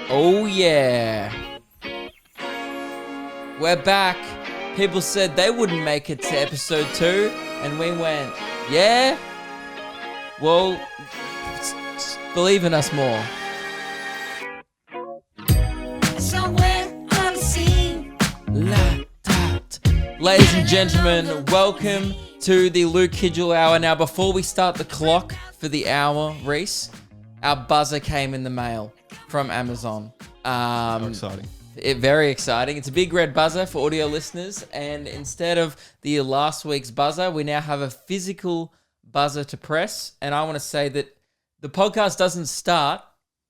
Oh yeah. We're back. People said they wouldn't make it to episode 2, and we went, yeah? Well, believe in us more. Somewhere unseen. Ladies and gentlemen, welcome to the Luke Kidgell Hour. Now, before we start the clock for the hour, Rhys, our buzzer came in the mail from Amazon. Exciting. Very exciting. It's a big red buzzer for audio listeners, and instead of the last week's buzzer, we now have a physical buzzer to press. And I want to say that the podcast doesn't start,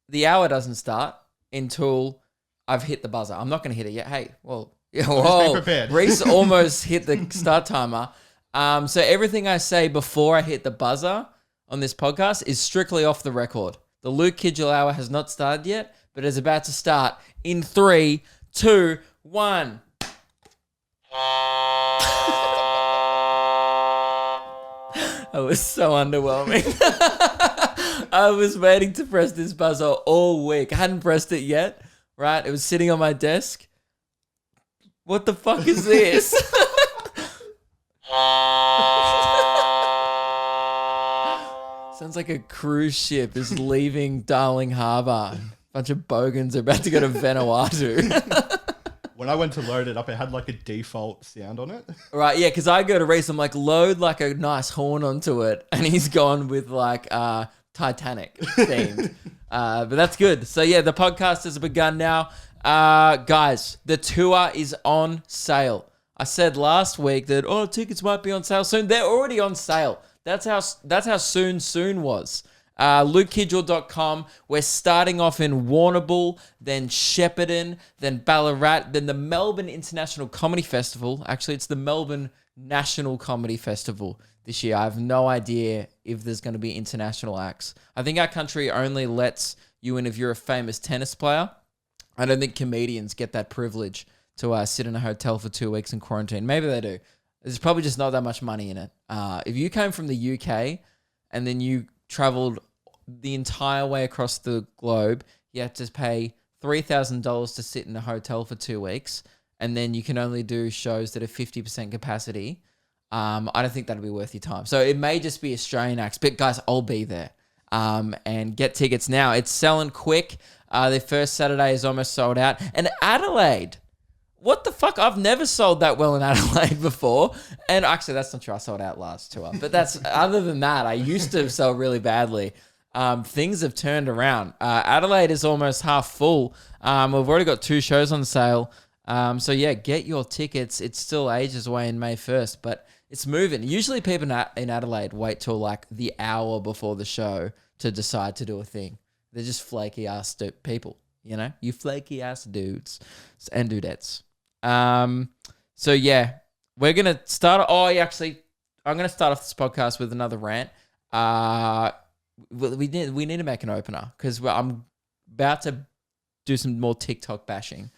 the hour doesn't start until I've hit the buzzer. I'm not going to hit it yet. Hey, well, whoa, prepared. Rhys almost hit the start timer. So everything I say before I hit the buzzer on this podcast is strictly off the record. The Luke Kidgell Hour has not started yet, but is about to start in 3, 2, 1. That was so underwhelming. I was waiting to press this buzzer all week. I hadn't pressed it yet, right? It was sitting on my desk. What the fuck is this? Sounds like a cruise ship is leaving Darling Harbour. A bunch of bogans are about to go to Vanuatu. When I went to load it up, it had like a default sound on it. Right, yeah, because I go to Rhys, I'm like, load like a nice horn onto it, and he's gone with like Titanic themed. But that's good. So yeah, the podcast has begun now. Guys, the tour is on sale. I said last week that, tickets might be on sale soon. They're already on sale. That's how soon was. LukeKidgell.com. We're starting off in Warrnambool, then Shepparton, then Ballarat, then the Melbourne International Comedy Festival. Actually, it's the Melbourne National Comedy Festival this year. I have no idea if there's going to be international acts. I think our country only lets you in if you're a famous tennis player. I don't think comedians get that privilege to sit in a hotel for 2 weeks in quarantine. Maybe they do. There's probably just not that much money in it. If you came from the UK and then you traveled the entire way across the globe, you have to pay $3,000 to sit in a hotel for 2 weeks, and then you can only do shows that are 50% capacity. I don't think that'll be worth your time. So it may just be Australian acts, but guys, I'll be there. And get tickets now. It's selling quick. Their first Saturday is almost sold out. And Adelaide, what the fuck? I've never sold that well in Adelaide before. And actually, that's not true. I sold out last tour. But that's other than that, I used to sell really badly. Things have turned around. Adelaide is almost half full. We've already got 2 shows on sale. So yeah, get your tickets. It's still ages away in May 1st, but it's moving. Usually people in Adelaide wait till like the hour before the show to decide to do a thing. They're just flaky ass people, you know? You flaky ass dudes and dudettes. So yeah, we're going to start. I'm going to start off this podcast with another rant. We need to make an opener because I'm about to do some more TikTok bashing.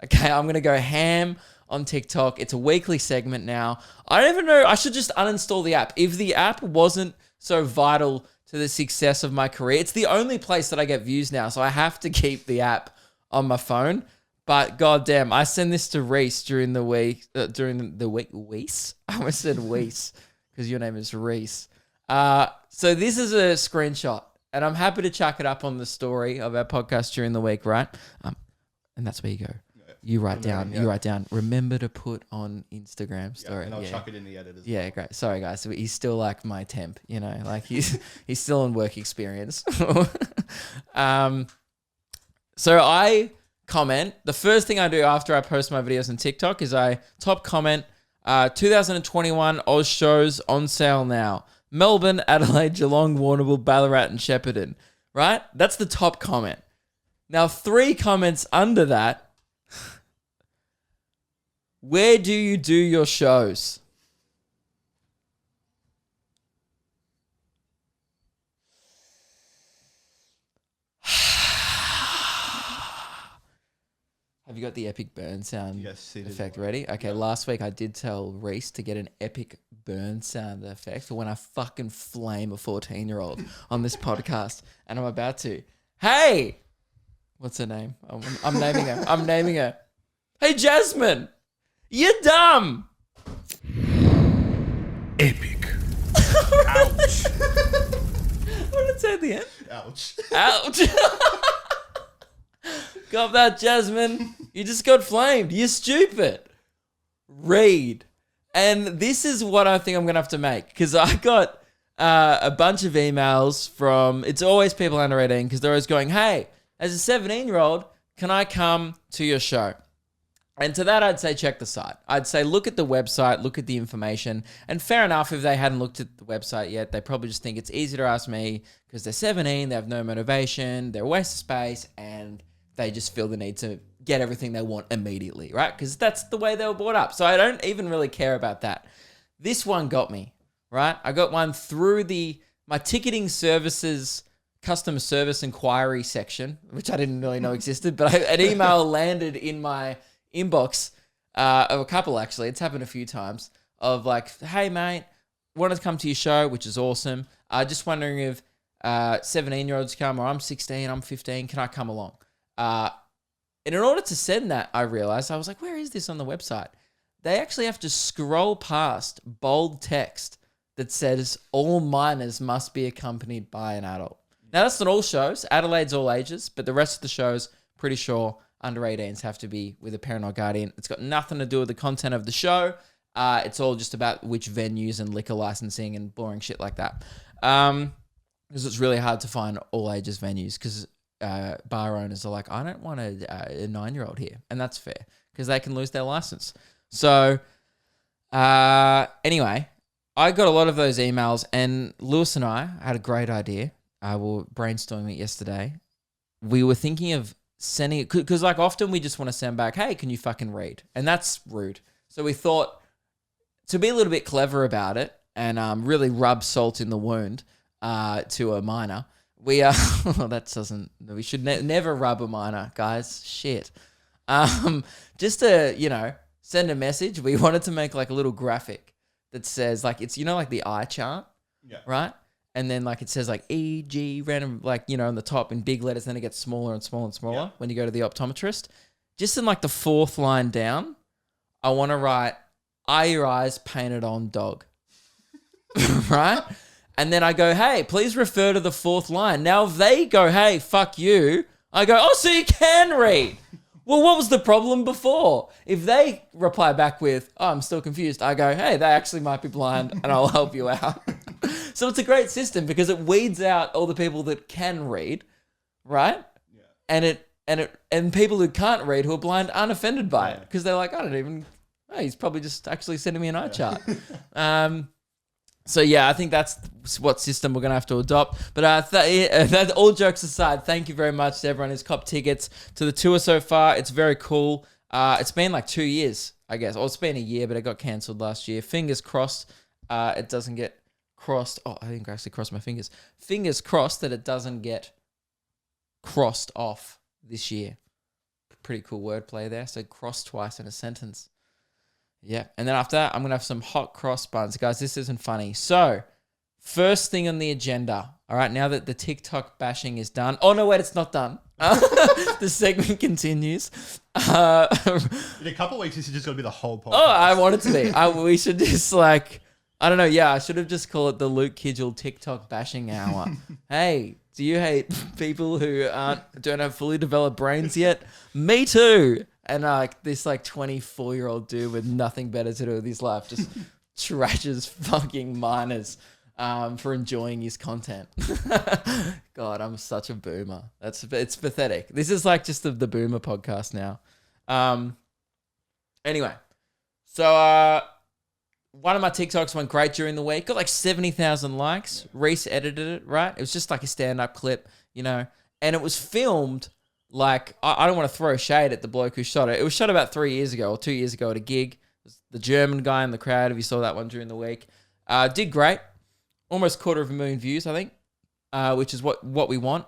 Okay, I'm going to go ham on TikTok. It's a weekly segment now. I don't even know. I should just uninstall the app. If the app wasn't so vital to the success of my career, it's the only place that I get views now. So I have to keep the app on my phone. But goddamn, I send this to Rhys during the week. Rhys? I almost said Rhys because your name is Rhys. So this is a screenshot, and I'm happy to chuck it up on the story of our podcast during the week, right? And that's where you go. You write down. Remember to put on Instagram story. And I'll chuck it in the edit as well. Yeah, great. Sorry, guys. So he's still like my temp, you know, like he's still on work experience. So I comment. The first thing I do after I post my videos on TikTok is I top comment 2021 Oz shows on sale now. Melbourne, Adelaide, Geelong, Warrnambool, Ballarat, and Shepparton. Right? That's the top comment. Now, 3 comments under that. Where do you do your shows? Have you got the epic burn sound effect ready? Okay, last week I did tell Rhys to get an epic burn sound effect for when I fucking flame a 14-year-old on this podcast, and I'm about to. Hey! What's her name? I'm naming her. I'm naming her. Hey, Jasmine, you're dumb. Epic. Ouch. What did it say at the end? Ouch. Ouch. Got that, Jasmine. You just got flamed. You're stupid. Read. And this is what I think I'm going to have to make, because I got a bunch of emails from, it's always people under 18, because they're always going, hey, as a 17-year-old, can I come to your show? And to that, I'd say check the site. I'd say look at the website, look at the information. And fair enough, if they hadn't looked at the website yet, they probably just think it's easy to ask me because they're 17, they have no motivation, they're a waste of space, and they just feel the need to get everything they want immediately, right? Because that's the way they were brought up. So I don't even really care about that. This one got me, right? I got one through my ticketing services customer service inquiry section, which I didn't really know existed, but an email landed in my inbox of a couple, actually. It's happened a few times, of like, hey, mate, wanted to come to your show, which is awesome. Just wondering if 17-year-olds come, or I'm 16, I'm 15, can I come along? And in order to send that, I realized, I was like, where is this on the website? They actually have to scroll past bold text that says all minors must be accompanied by an adult. Now, that's not all shows. Adelaide's all ages, but the rest of the shows, pretty sure under 18s have to be with a parent or guardian. It's got nothing to do with the content of the show. It's all just about which venues and liquor licensing and boring shit like that. Because it's really hard to find all ages venues, because bar owners are like, I don't want a 9-year-old here. And that's fair, because they can lose their license. So anyway, I got a lot of those emails, and Lewis and I had a great idea. We were brainstorming it yesterday. We were thinking of sending it, because like often we just want to send back, hey, can you fucking read? And that's rude. So we thought, to be a little bit clever about it and really rub salt in the wound to a minor, we we should never rub a minor, guys. Shit. Just to, send a message, we wanted to make like a little graphic that says, like, it's, like the eye chart, right? And then like it says like EG random, like, on the top in big letters, then it gets smaller and smaller and smaller when you go to the optometrist. Just in like the fourth line down, I want to write, are your eyes painted on, dog? Right? And then I go, hey, please refer to the fourth line. Now if they go, hey, fuck you, I go, oh, so you can read. Well, what was the problem before? If they reply back with, oh, I'm still confused, I go, hey, they actually might be blind and I'll help you out. So it's a great system because it weeds out all the people that can read, right? Yeah. And people who can't read, who are blind, aren't offended by it, because they're like, he's probably just actually sending me an eye chart. So yeah, I think that's what system we're going to have to adopt. But that all jokes aside, thank you very much to everyone who's copped tickets to the tour so far. It's very cool. It's been like 2 years, I guess. Or it's been a year, but it got cancelled last year. Fingers crossed it doesn't get crossed. Oh, I think I actually crossed my fingers. Fingers crossed that it doesn't get crossed off this year. Pretty cool wordplay there. So cross twice in a sentence. Yeah. And then after that, I'm going to have some hot cross buns. Guys, this isn't funny. So first thing on the agenda. All right. Now that the TikTok bashing is done. Oh, no, wait, it's not done. The segment continues. In a couple of weeks, this is just going to be the whole podcast. Oh, I want it to be. We should just like, I don't know. Yeah, I should have just called it the Luke Kidgell TikTok bashing hour. Hey, do you hate people who don't have fully developed brains yet? Me too. And this 24-year-old dude with nothing better to do with his life just trashes fucking minors for enjoying his content. God, I'm such a boomer. It's pathetic. This is like just the boomer podcast now. Anyway, so one of my TikToks went great during the week. Got like 70,000 likes. Rhys edited it, right? It was just like a stand-up clip, and it was filmed like, I don't want to throw shade at the bloke who shot it. It was shot about 3 years ago or 2 years ago at a gig. It was the German guy in the crowd, if you saw that one during the week. Did great. Almost 250,000 views, I think, which is what we want.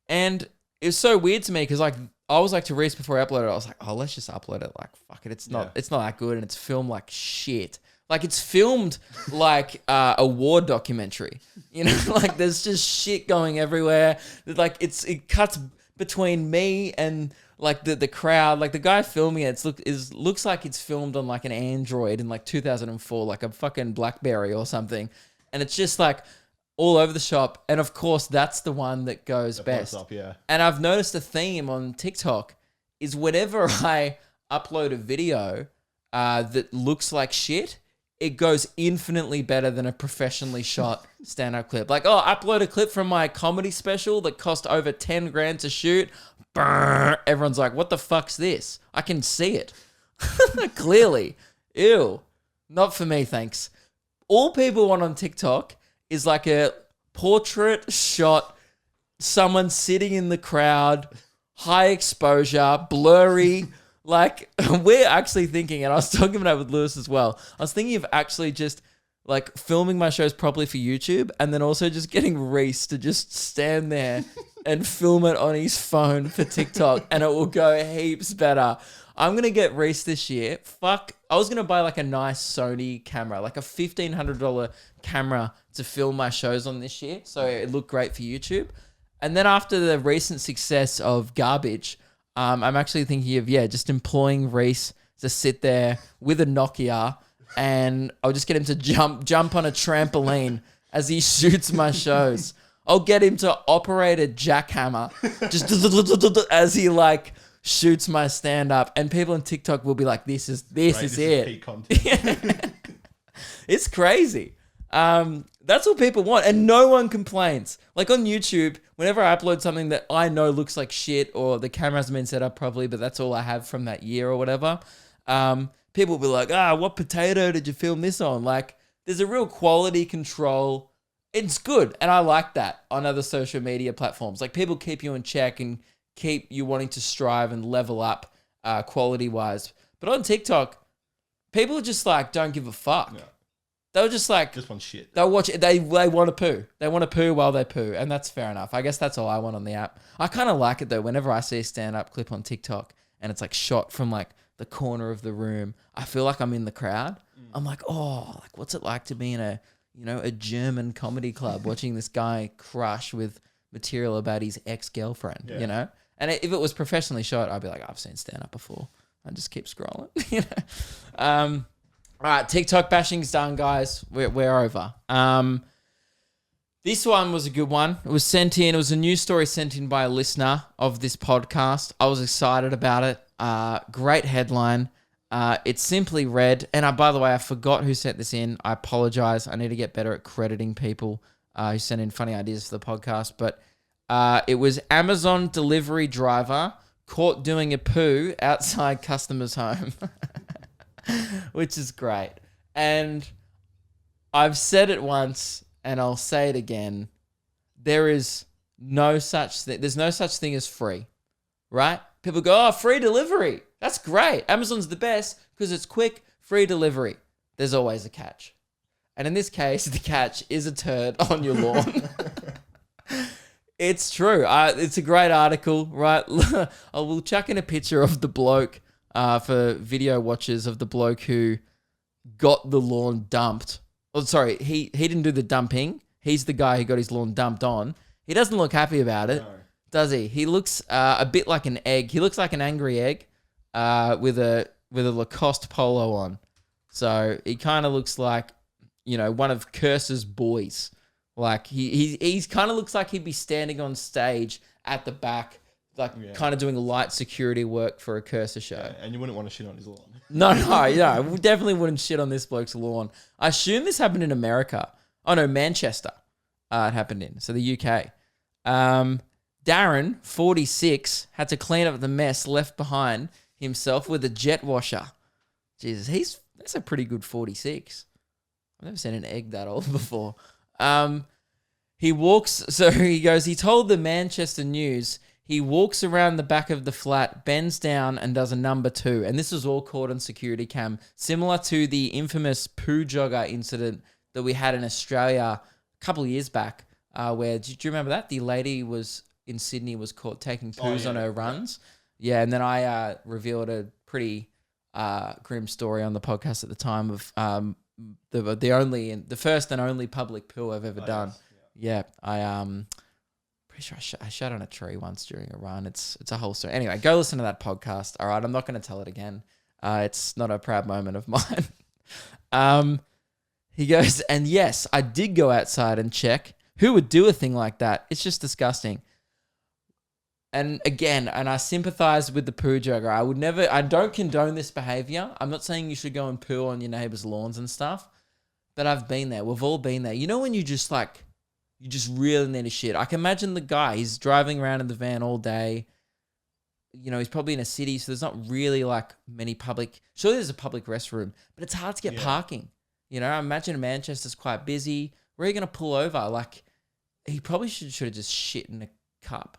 And it was so weird to me because I was like to Rhys before I uploaded it, I was like, oh, let's just upload it. Like, fuck it. It's not that good, and it's filmed like shit. Like, it's filmed like a war documentary. Like, there's just shit going everywhere. Like, it cuts between me and like the crowd. Like the guy filming it looks like it's filmed on like an Android in like 2004, like a fucking BlackBerry or something. And it's just like all over the shop. And of course, that's the one that goes best. Up, yeah. And I've noticed a theme on TikTok is whenever I upload a video that looks like shit, it goes infinitely better than a professionally shot stand-up clip. Like, upload a clip from my comedy special that cost over 10 grand to shoot. Brrr. Everyone's like, what the fuck's this? I can see it. Clearly. Ew. Not for me, thanks. All people want on TikTok is like a portrait shot, someone sitting in the crowd, high exposure, blurry. Like, we're actually thinking, and I was talking about it with Lewis as well, I was thinking of actually just like filming my shows properly for YouTube and then also just getting Rhys to just stand there and film it on his phone for TikTok, and it will go heaps better. I'm going to get Rhys this year. I was going to buy like a nice Sony camera, like a $1,500 camera to film my shows on this year, so it looked great for YouTube. And then after the recent success of Garbage, I'm actually thinking of, just employing Rhys to sit there with a Nokia, and I'll just get him to jump on a trampoline as he shoots my shows. I'll get him to operate a jackhammer just as he like shoots my stand-up, and people on TikTok will be like, this is it. Peak content. It's crazy. That's what people want, and no one complains. Like on YouTube, whenever I upload something that I know looks like shit or the camera hasn't been set up properly, but that's all I have from that year or whatever, people will be like, what potato did you film this on? Like, there's a real quality control. It's good, and I like that on other social media platforms. Like, people keep you in check and keep you wanting to strive and level up quality-wise. But on TikTok, people just like don't give a fuck. Yeah. They were just like... Just want shit. They'll watch it. They want to poo. They want to poo while they poo, and that's fair enough. I guess that's all I want on the app. I kind of like it, though. Whenever I see a stand-up clip on TikTok and it's like shot from like the corner of the room, I feel like I'm in the crowd. I'm like, what's it like to be in a German comedy club watching this guy crush with material about his ex-girlfriend, you know? And if it was professionally shot, I'd be like, I've seen stand-up before. I just keep scrolling, you know? All right, TikTok bashing's done, guys. We're over. This one was a good one. It was sent in. It was a news story sent in by a listener of this podcast. I was excited about it. Great headline. It simply read, and by the way, I forgot who sent this in. I apologize. I need to get better at crediting people who sent in funny ideas for the podcast. But it was Amazon delivery driver caught doing a poo outside customer's home. Which is great. And I've said it once and I'll say it again. There's no such thing as free, right? People go, free delivery. That's great. Amazon's the best because it's quick, free delivery. There's always a catch. And in this case, the catch is a turd on your lawn. It's true. It's a great article, right? I will chuck in a picture of the bloke for video watchers of the bloke who got the lawn dumped. Oh, sorry, he didn't do the dumping. He's the guy who got his lawn dumped on. He doesn't look happy about it, does he? He looks a bit like an egg. He looks like an angry egg with a Lacoste polo on. So he kind of looks like, one of Curse's boys. Like he's kind of looks like he'd be standing on stage at the back, kind of doing light security work for a Cursor show. Yeah, and you wouldn't want to shit on his lawn. No, we definitely wouldn't shit on this bloke's lawn. I assume this happened in America. Oh no, Manchester. It happened in. So the UK. Darren, 46, had to clean up the mess left behind himself with a jet washer. Jesus, that's a pretty good 46. I've never seen an egg that old before. He told the Manchester News, he walks around the back of the flat, bends down and does a number 2. And this was all caught on security cam, similar to the infamous poo jogger incident that we had in Australia a couple of years back, where, do you remember that? The lady was in Sydney, was caught taking poos on her runs. Yeah, and then I revealed a pretty grim story on the podcast at the time of the first and only public poo I've ever done. Yes. Yeah, I Pretty sure I shot on a tree once during a run. It's a whole story. Anyway, go listen to that podcast. All right, I'm not going to tell it again. It's not a proud moment of mine. He goes, and yes, I did go outside and check. Who would do a thing like that? It's just disgusting. And again, and I sympathize with the poo jogger. I don't condone this behavior. I'm not saying you should go and poo on your neighbors' lawns and stuff, but I've been there. We've all been there. You know when you just really need a shit. I can imagine the guy, he's driving around in the van all day. You know, he's probably in a city, so there's not really like many public, surely there's a public restroom, but it's hard to get parking. You know, I imagine Manchester's quite busy. Where are you going to pull over? Like, he probably should have just shit in a cup.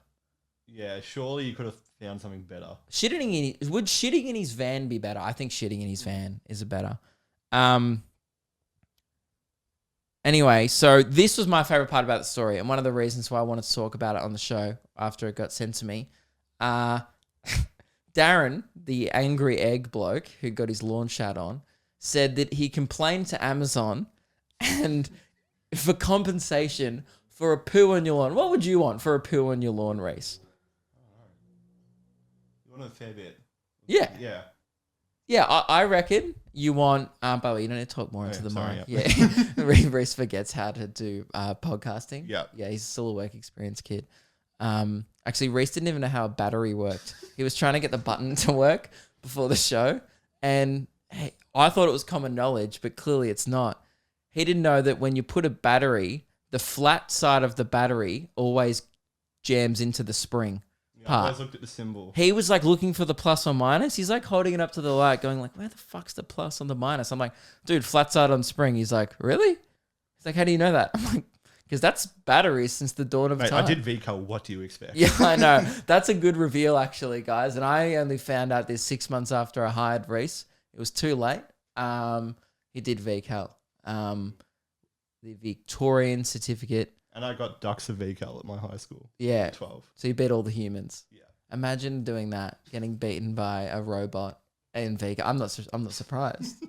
Yeah, surely you could have found something better. Would shitting in his van be better? I think shitting in his van is better. Anyway, so this was my favorite part about the story, and one of the reasons why I wanted to talk about it on the show after it got sent to me. Darren, the angry egg bloke who got his lawn shat on, said that he complained to Amazon and for compensation for a poo on your lawn. What would you want for a poo on your lawn, Rhys? You want a fair bit. Yeah. Yeah. Yeah, I reckon you want, by the way, you don't need to talk more into the sorry, mic. Yeah. Rhys forgets how to do podcasting. Yeah. Yeah, he's still a work experience kid. Actually, Rhys didn't even know how a battery worked. He was trying to get the button to work before the show. And hey, I thought it was common knowledge, but clearly it's not. He didn't know that when you put a battery, the flat side of the battery always jams into the spring. I always looked at the symbol. He was like looking for the plus or minus. He's like holding it up to the light going like, where the fuck's the plus on the minus? I'm like, dude, flat side on spring. He's like, really? He's like, how do you know that? I'm like, because that's batteries since the dawn of time. I did VCAL. What do you expect? Yeah, I know. That's a good reveal actually, guys. And I only found out this 6 months after I hired Rhys. It was too late. He did VCAL. The Victorian certificate. And I got ducks of VCAL at my high school. Yeah. At 12. So you beat all the humans. Yeah. Imagine doing that, getting beaten by a robot in VCAL. I'm not surprised.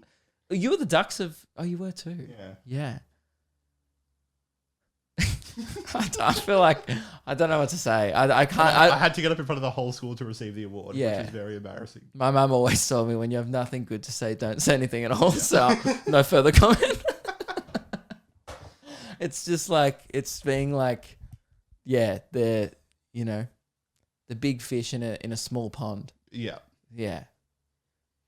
You were the ducks of. Oh, you were too. Yeah. Yeah. I feel like I don't know what to say. I can't. I had to get up in front of the whole school to receive the award, Yeah. which is very embarrassing. My mum always told me when you have nothing good to say, don't say anything at all. So no further comment. It's just like, it's being like, yeah, the big fish in a small pond. Yeah. Yeah.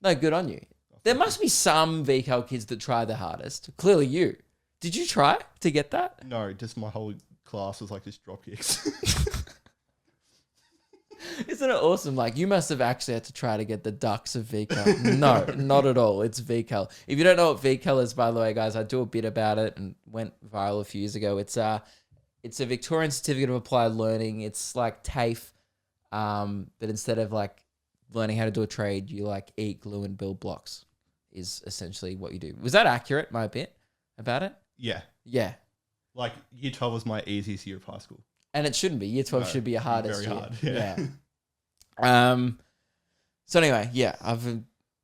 No, good on you. There must be some VCAL kids that try the hardest. Clearly you. Did you try to get that? No, just my whole class was like just drop kicks. Isn't it awesome? Like, you must have actually had to try to get the ducks of VCAL. No, not at all. It's VCAL. If you don't know what VCAL is, by the way, guys, I do a bit about it and went viral a few years ago. It's a Victorian Certificate of Applied Learning. It's like TAFE, but instead of like learning how to do a trade, you like eat, glue, and build blocks is essentially what you do. Was that accurate, my bit about it? Yeah. Yeah. Like year 12 was my easiest year of high school. And it shouldn't be. Year 12 No, should be your hardest very year. hard, Yeah. So anyway, yeah,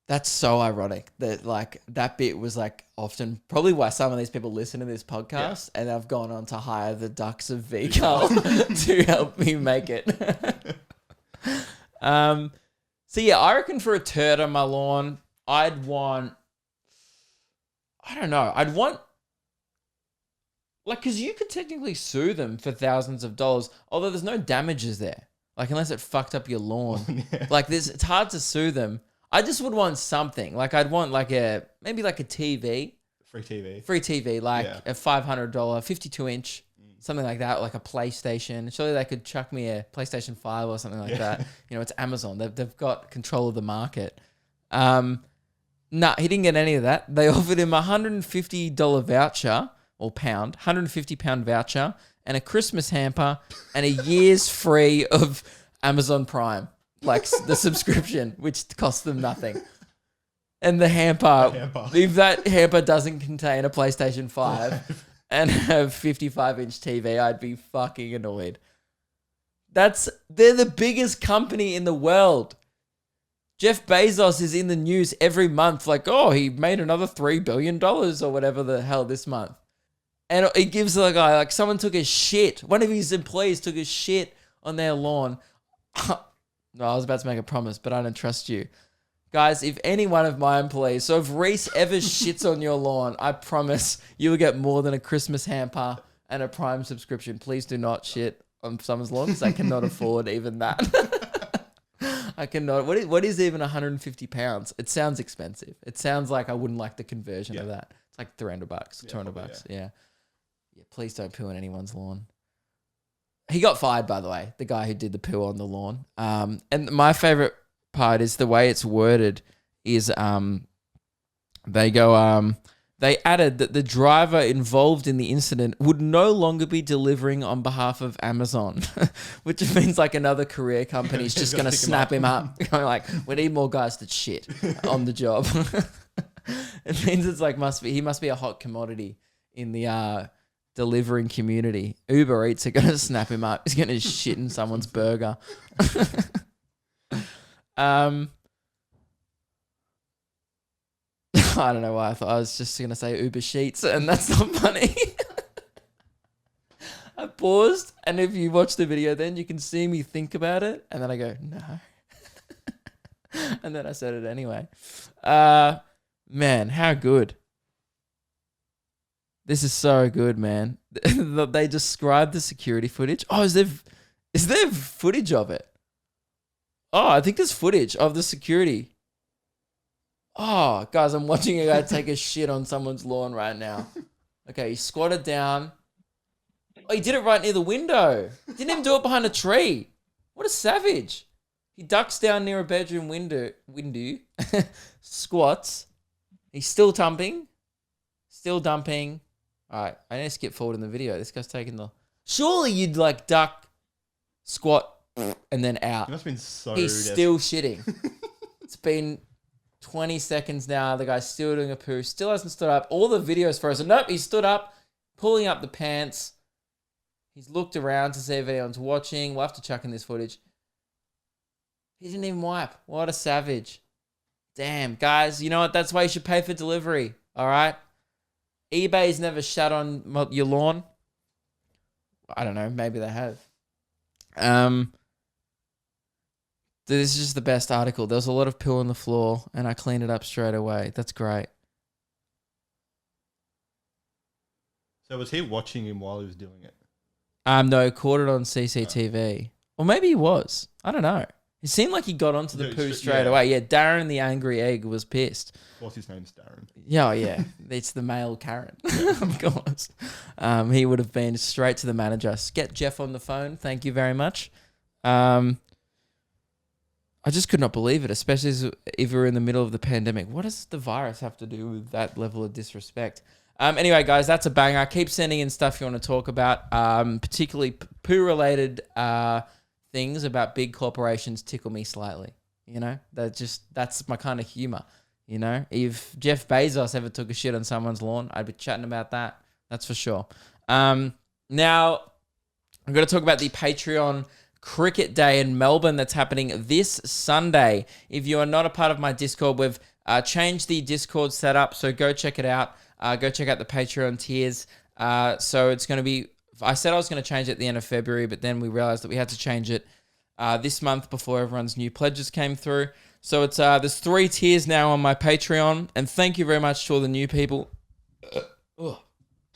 that's so ironic that like that bit was like often probably why some of these people listen to this podcast and I've gone on to hire the ducks of VCAL to help me make it. So yeah, I reckon for a turd on my lawn, I'd want like, because you could technically sue them for thousands of dollars, although there's no damages there. Like, unless it fucked up your lawn. Yeah. Like, it's hard to sue them. I just would want something. Like, I'd want maybe like a TV. Free TV. Free TV, like a $500, 52-inch, something like that, like a PlayStation. Surely they could chuck me a PlayStation 5 or something like that. You know, it's Amazon. They've got control of the market. Nah, he didn't get any of that. They offered him a $150 voucher, or pound, £150 voucher, and a Christmas hamper, and a year's free of Amazon Prime, like the subscription, which cost them nothing. And the hamper, if that hamper doesn't contain a PlayStation 5 and a 55-inch TV, I'd be fucking annoyed. They're the biggest company in the world. Jeff Bezos is in the news every month, like, oh, he made another $3 billion or whatever the hell this month. And it gives the guy, like, someone took a shit. One of his employees took a shit on their lawn. No, I was about to make a promise, but I don't trust you. Guys, if any one of my employees, so if Rhys ever shits on your lawn, I promise you will get more than a Christmas hamper and a Prime subscription. Please do not shit on someone's lawn because I cannot afford even that. I cannot. What is even 150 pounds? It sounds expensive. It sounds like I wouldn't like the conversion of that. It's like $300, $200. Yeah. Please don't poo on anyone's lawn. He got fired, by the way, the guy who did the poo on the lawn. And my favorite part is the way it's worded is they added that the driver involved in the incident would no longer be delivering on behalf of Amazon, which means like another career company is just going to snap him up. Going like, we need more guys that shit on the job. It means it's like he must be a hot commodity in the delivering community. Uber Eats are going to snap him up. He's going to shit in someone's burger. I don't know why I thought I was just going to say Uber Sheets, and that's not funny. I paused, and if you watch the video then, you can see me think about it, and then I go, no. And then I said it anyway. Man, how good. This is so good, man. They described the security footage. Oh, is there footage of it? Oh, I think there's footage of the security. Oh, guys, I'm watching a guy take a shit on someone's lawn right now. Okay, he squatted down. Oh, he did it right near the window. Didn't even do it behind a tree. What a savage. He ducks down near a bedroom window, squats. He's still dumping. All right, I need to skip forward in the video. This guy's taking the... Surely you'd like duck, squat, and then out. He must have been so... He's still shitting. It's been 20 seconds now. The guy's still doing a poo. Still hasn't stood up. All the videos frozen. Nope, he stood up, pulling up the pants. He's looked around to see if anyone's watching. We'll have to chuck in this footage. He didn't even wipe. What a savage. Damn, guys, you know what? That's why you should pay for delivery, all right? eBay's never shut on your lawn. I don't know. Maybe they have. This is just the best article. There was a lot of poo on the floor, and I cleaned it up straight away. That's great. So was he watching him while he was doing it? No, caught it on CCTV. Or maybe he was. I don't know. It seemed like he got onto the poo straight away. Yeah, Darren the Angry Egg was pissed. Of course his name's Darren. Yeah, yeah. It's the male Karen, of course. He would have been straight to the manager. Get Jeff on the phone. Thank you very much. I just could not believe it, especially if we're in the middle of the pandemic. What does the virus have to do with that level of disrespect? Anyway, guys, that's a banger. Keep sending in stuff you want to talk about, particularly poo-related things about big corporations tickle me slightly. You know, that's my kind of humor. You know, if Jeff Bezos ever took a shit on someone's lawn, I'd be chatting about that. That's for sure. Now, I'm going to talk about the Patreon Cricket Day in Melbourne that's happening this Sunday. If you are not a part of my Discord, we've changed the Discord setup, so go check it out. Go check out the Patreon tiers. So it's going to be... I said I was going to change it at the end of February, but then we realized that we had to change it this month before everyone's new pledges came through. So it's there's 3 tiers now on my Patreon, and thank you very much to all the new people. Oh,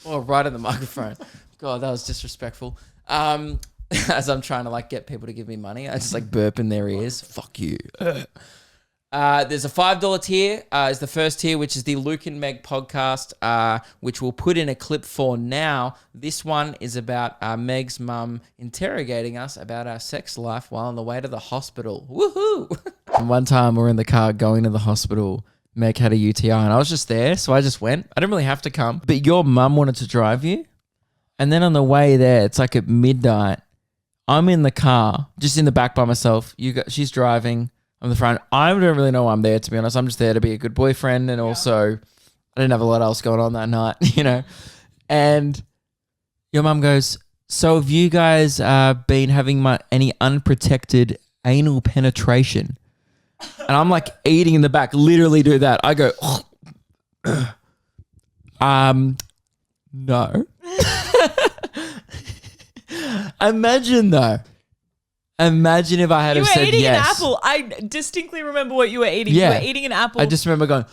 right in the microphone. God, that was disrespectful. As I'm trying to like get people to give me money, I just like burp in their ears. Fuck you. There's a $5 tier, is the first tier, which is the Luke and Meg podcast, which we'll put in a clip for now. This one is about Meg's mum interrogating us about our sex life while on the way to the hospital. Woohoo! And one time we were in the car going to the hospital. Meg had a UTI and I was just there, so I just went. I didn't really have to come. But your mum wanted to drive you. And then on the way there, it's like at midnight, I'm in the car, just in the back by myself. She's driving. I'm the front. I don't really know why I'm there, to be honest. I'm just there to be a good boyfriend, and also I didn't have a lot else going on that night, you know. And your mum goes, so have you guys been having any unprotected anal penetration? And I'm like eating in the back, literally do that. I go, No. Imagine though. Imagine if I had You have were said eating yes. an apple. I distinctly remember what you were eating. Yeah. You were eating an apple. I just remember going,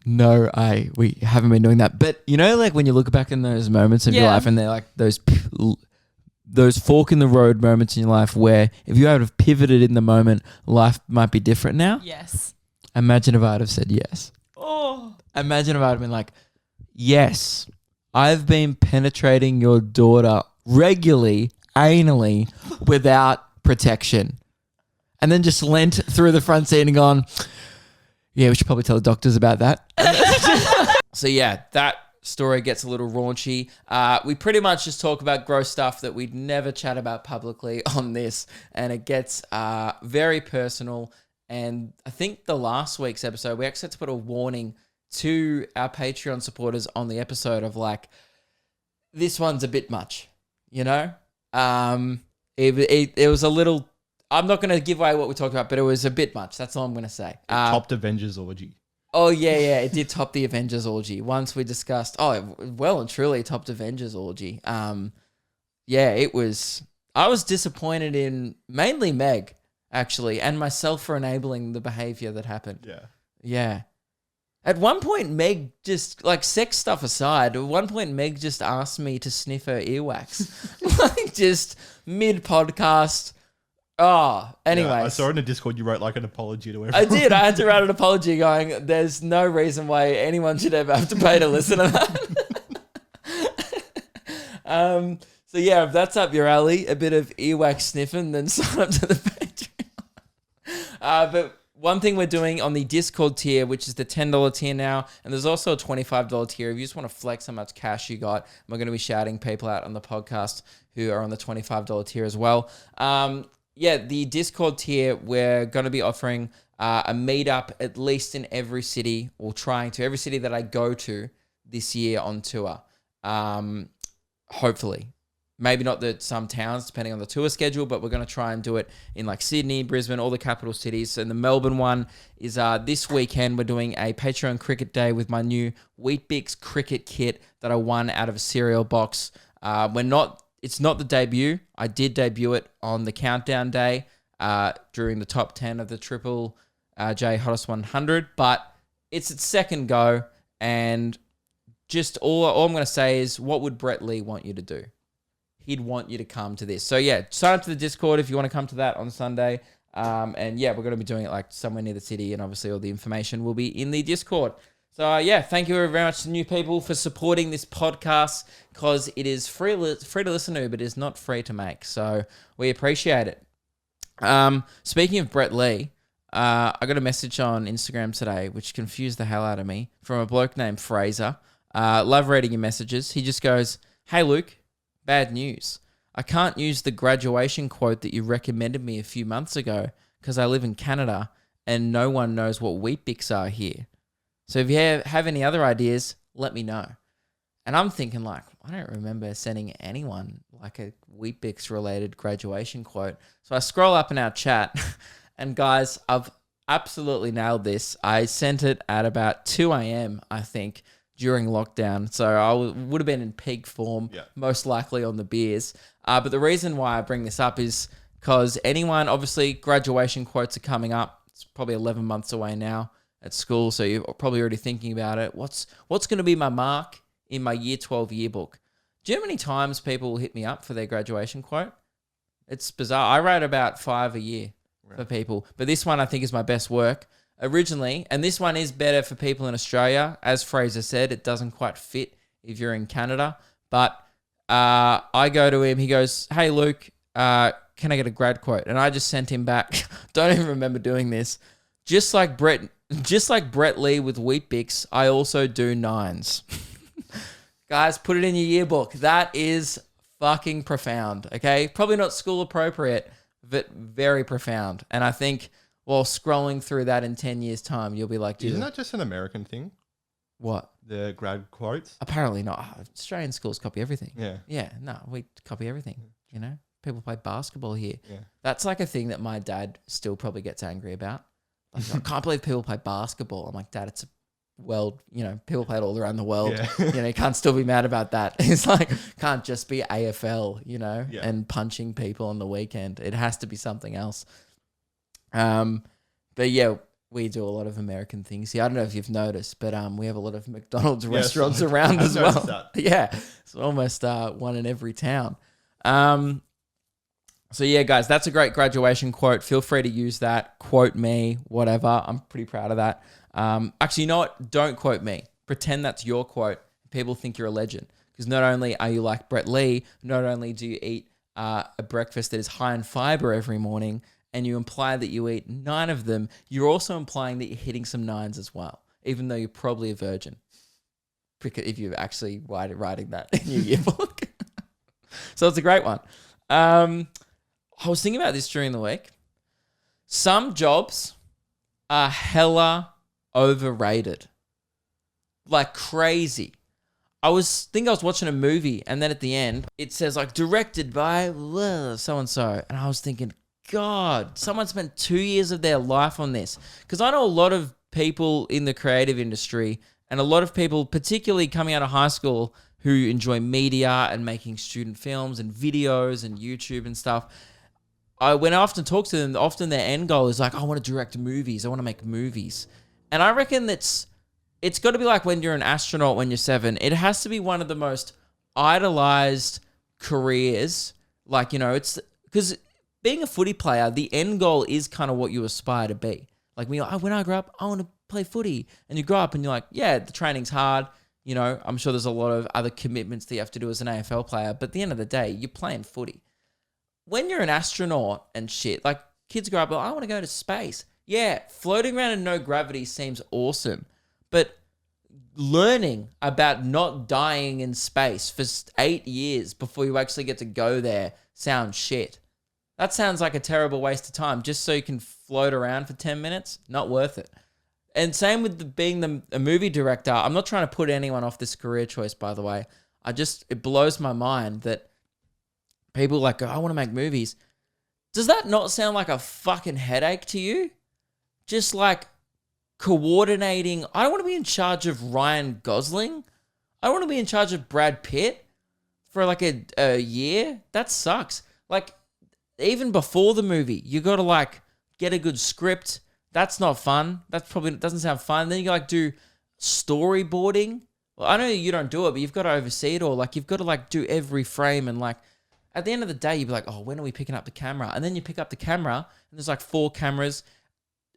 no, we haven't been doing that. But you know, like when you look back in those moments of your Yeah. life, and they're like those fork in the road moments in your life where if you had have pivoted in the moment, life might be different now. Yes. Imagine if I'd have said yes. Oh. Imagine if I'd have been like, yes, I've been penetrating your daughter regularly, anally, without protection. And then just leant through the front seat and gone, yeah, we should probably tell the doctors about that. So yeah, that story gets a little raunchy. We pretty much just talk about gross stuff that we'd never chat about publicly on this. And it gets very personal. And I think the last week's episode, we actually had to put a warning to our Patreon supporters on the episode of like, this one's a bit much, you know? It was a little, I'm not going to give away what we talked about, but it was a bit much. That's all I'm going to say. Topped Avengers orgy. Oh, yeah. It did top the Avengers orgy. Once we discussed, well and truly topped Avengers orgy. Yeah, it was, I was disappointed in mainly Meg, actually, and myself for enabling the behavior that happened. Yeah. Yeah. At one point, Meg just, like, sex stuff aside, at one point, Meg just asked me to sniff her earwax. Like, just mid-podcast. Oh, anyways. Yeah, I saw in the Discord you wrote like an apology to everyone. I did. I had to write an apology going, there's no reason why anyone should ever have to pay to listen to that. So, yeah, if that's up your alley, a bit of earwax sniffing, then sign up to the Patreon. But one thing we're doing on the Discord tier, which is the $10 tier now, and there's also a $25 tier. If you just want to flex how much cash you got, we're going to be shouting people out on the podcast who are on the $25 tier as well. Yeah, the Discord tier, we're going to be offering a meetup at least in every city, or trying to, every city that I go to this year on tour. Hopefully. Maybe not some towns, depending on the tour schedule, but we're going to try and do it in like Sydney, Brisbane, all the capital cities. And the Melbourne one is this weekend. We're doing a Patreon cricket day with my new Weet-Bix cricket kit that I won out of a cereal box. It's not the debut. I did debut it on the countdown day during the top 10 of the Triple J Hottest 100, but it's its second go. And just all I'm going to say is, what would Brett Lee want you to do? He'd want you to come to this. So yeah, sign up to the Discord if you want to come to that on Sunday. And yeah, we're going to be doing it like somewhere near the city, and obviously all the information will be in the Discord. So yeah, thank you very much to new people for supporting this podcast, because it is free to listen to, but it is not free to make. So we appreciate it. Speaking of Brett Lee, I got a message on Instagram today, which confused the hell out of me, from a bloke named Fraser. Love reading your messages. He just goes, "Hey Luke, bad news. I can't use the graduation quote that you recommended me a few months ago because I live in Canada and no one knows what Weet-Bix are here. So if you have any other ideas, let me know." And I'm thinking like, I don't remember sending anyone like a Weet-Bix related graduation quote. So I scroll up in our chat and guys, I've absolutely nailed this. I sent it at about 2 a.m., I think, during lockdown. So I would have been in peak form, most likely on the beers. But the reason why I bring this up is because anyone, obviously graduation quotes are coming up. It's probably 11 months away now at school. So you're probably already thinking about it. What's going to be my mark in my year 12 yearbook? Do you know how many times people will hit me up for their graduation quote? It's bizarre. I write about 5 a year for people, but this one I think is my best work. Originally, and this one is better for people in Australia. As Fraser said, it doesn't quite fit if you're in Canada. But I go to him, he goes, "Hey Luke, can I get a grad quote?" And I just sent him back. Don't even remember doing this. Just like Brett Lee with Weet-Bix, I also do 9s. Guys, put it in your yearbook. That is fucking profound. Okay, probably not school appropriate, but very profound. And I think, while scrolling through that in 10 years' time, you'll be like, Isn't that just an American thing? What? The grad quotes? Apparently not. Australian schools copy everything. Yeah. Yeah, no, we copy everything, you know? People play basketball here. Yeah. That's like a thing that my dad still probably gets angry about. Like, I can't believe people play basketball. I'm like, Dad, it's world, people play it all around the world. Yeah. You can't still be mad about that. It's like, can't just be AFL, Yeah. and punching people on the weekend. It has to be something else. But yeah, we do a lot of American things here. I don't know if you've noticed, but we have a lot of McDonald's restaurants around I've as well. noticed that. Yeah, it's almost one in every town. So yeah, guys, that's a great graduation quote. Feel free to use that. Quote me, whatever. I'm pretty proud of that. Actually, you know what? Don't quote me. Pretend that's your quote. People think you're a legend. Because not only are you like Brett Lee, not only do you eat a breakfast that is high in fiber every morning, and you imply that you eat 9 of them, you're also implying that you're hitting some 9s as well, even though you're probably a virgin. Because if you're actually writing that in your yearbook. So it's a great one. I was thinking about this during the week. Some jobs are hella overrated. Like crazy. I was watching a movie, and then at the end, it says like directed by so-and-so. And I was thinking, God, someone spent 2 years of their life on this. Because I know a lot of people in the creative industry and a lot of people, particularly coming out of high school, who enjoy media and making student films and videos and YouTube and stuff. When I often talk to them, often their end goal is like, I want to direct movies. I want to make movies. And I reckon it's got to be like when you're an astronaut when you're 7. It has to be one of the most idolized careers. Like, it's because being a footy player, the end goal is kind of what you aspire to be. Like when I grow up, I want to play footy. And you grow up and you're like, yeah, the training's hard. I'm sure there's a lot of other commitments that you have to do as an AFL player. But at the end of the day, you're playing footy. When you're an astronaut and shit, like kids grow up, I want to go to space. Yeah, floating around in no gravity seems awesome. But learning about not dying in space for 8 years before you actually get to go there sounds shit. That sounds like a terrible waste of time just so you can float around for 10 minutes. Not worth it. And same with being a movie director. I'm not trying to put anyone off this career choice, by the way. It blows my mind that people like go, I want to make movies. Does that not sound like a fucking headache to you? Just like coordinating. I don't want to be in charge of Ryan Gosling. I don't want to be in charge of Brad Pitt for like a year. That sucks. Like even before the movie, you got to like get a good script. That's not fun. That probably doesn't sound fun. Then you like do storyboarding. Well, I know you don't do it, but you've got to oversee it all. Like you've got to like do every frame and like at the end of the day, you'd be like, oh, when are we picking up the camera? And then you pick up the camera and there's like 4 cameras.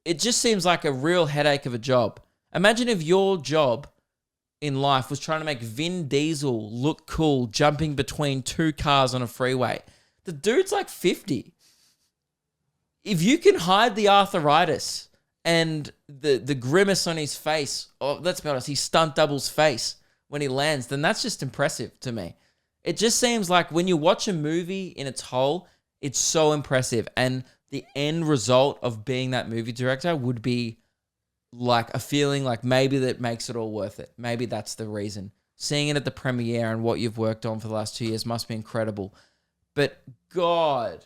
It just seems like a real headache of a job. Imagine if your job in life was trying to make Vin Diesel look cool jumping between 2 cars on a freeway. The dude's like 50. If you can hide the arthritis and the grimace on his face, or let's be honest, he stunt doubles face when he lands, then that's just impressive to me. It just seems like when you watch a movie in its whole, it's so impressive. And the end result of being that movie director would be like a feeling like maybe that makes it all worth it. Maybe that's the reason. Seeing it at the premiere and what you've worked on for the last 2 years must be incredible. But God,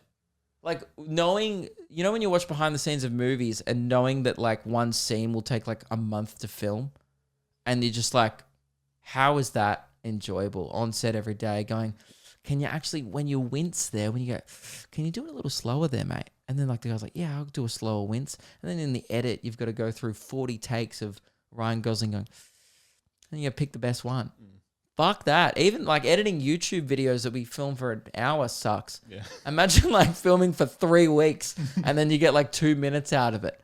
like knowing, when you watch behind the scenes of movies and knowing that like one scene will take like a month to film and you're just like, how is that enjoyable on set every day going, can you actually, when you wince there, when you go, can you do it a little slower there, mate? And then like the guy's like, yeah, I'll do a slower wince. And then in the edit, you've got to go through 40 takes of Ryan Gosling going, and you pick the best one. Fuck that. Even like editing YouTube videos that we film for an hour sucks. Yeah. Imagine like filming for 3 weeks and then you get like 2 minutes out of it.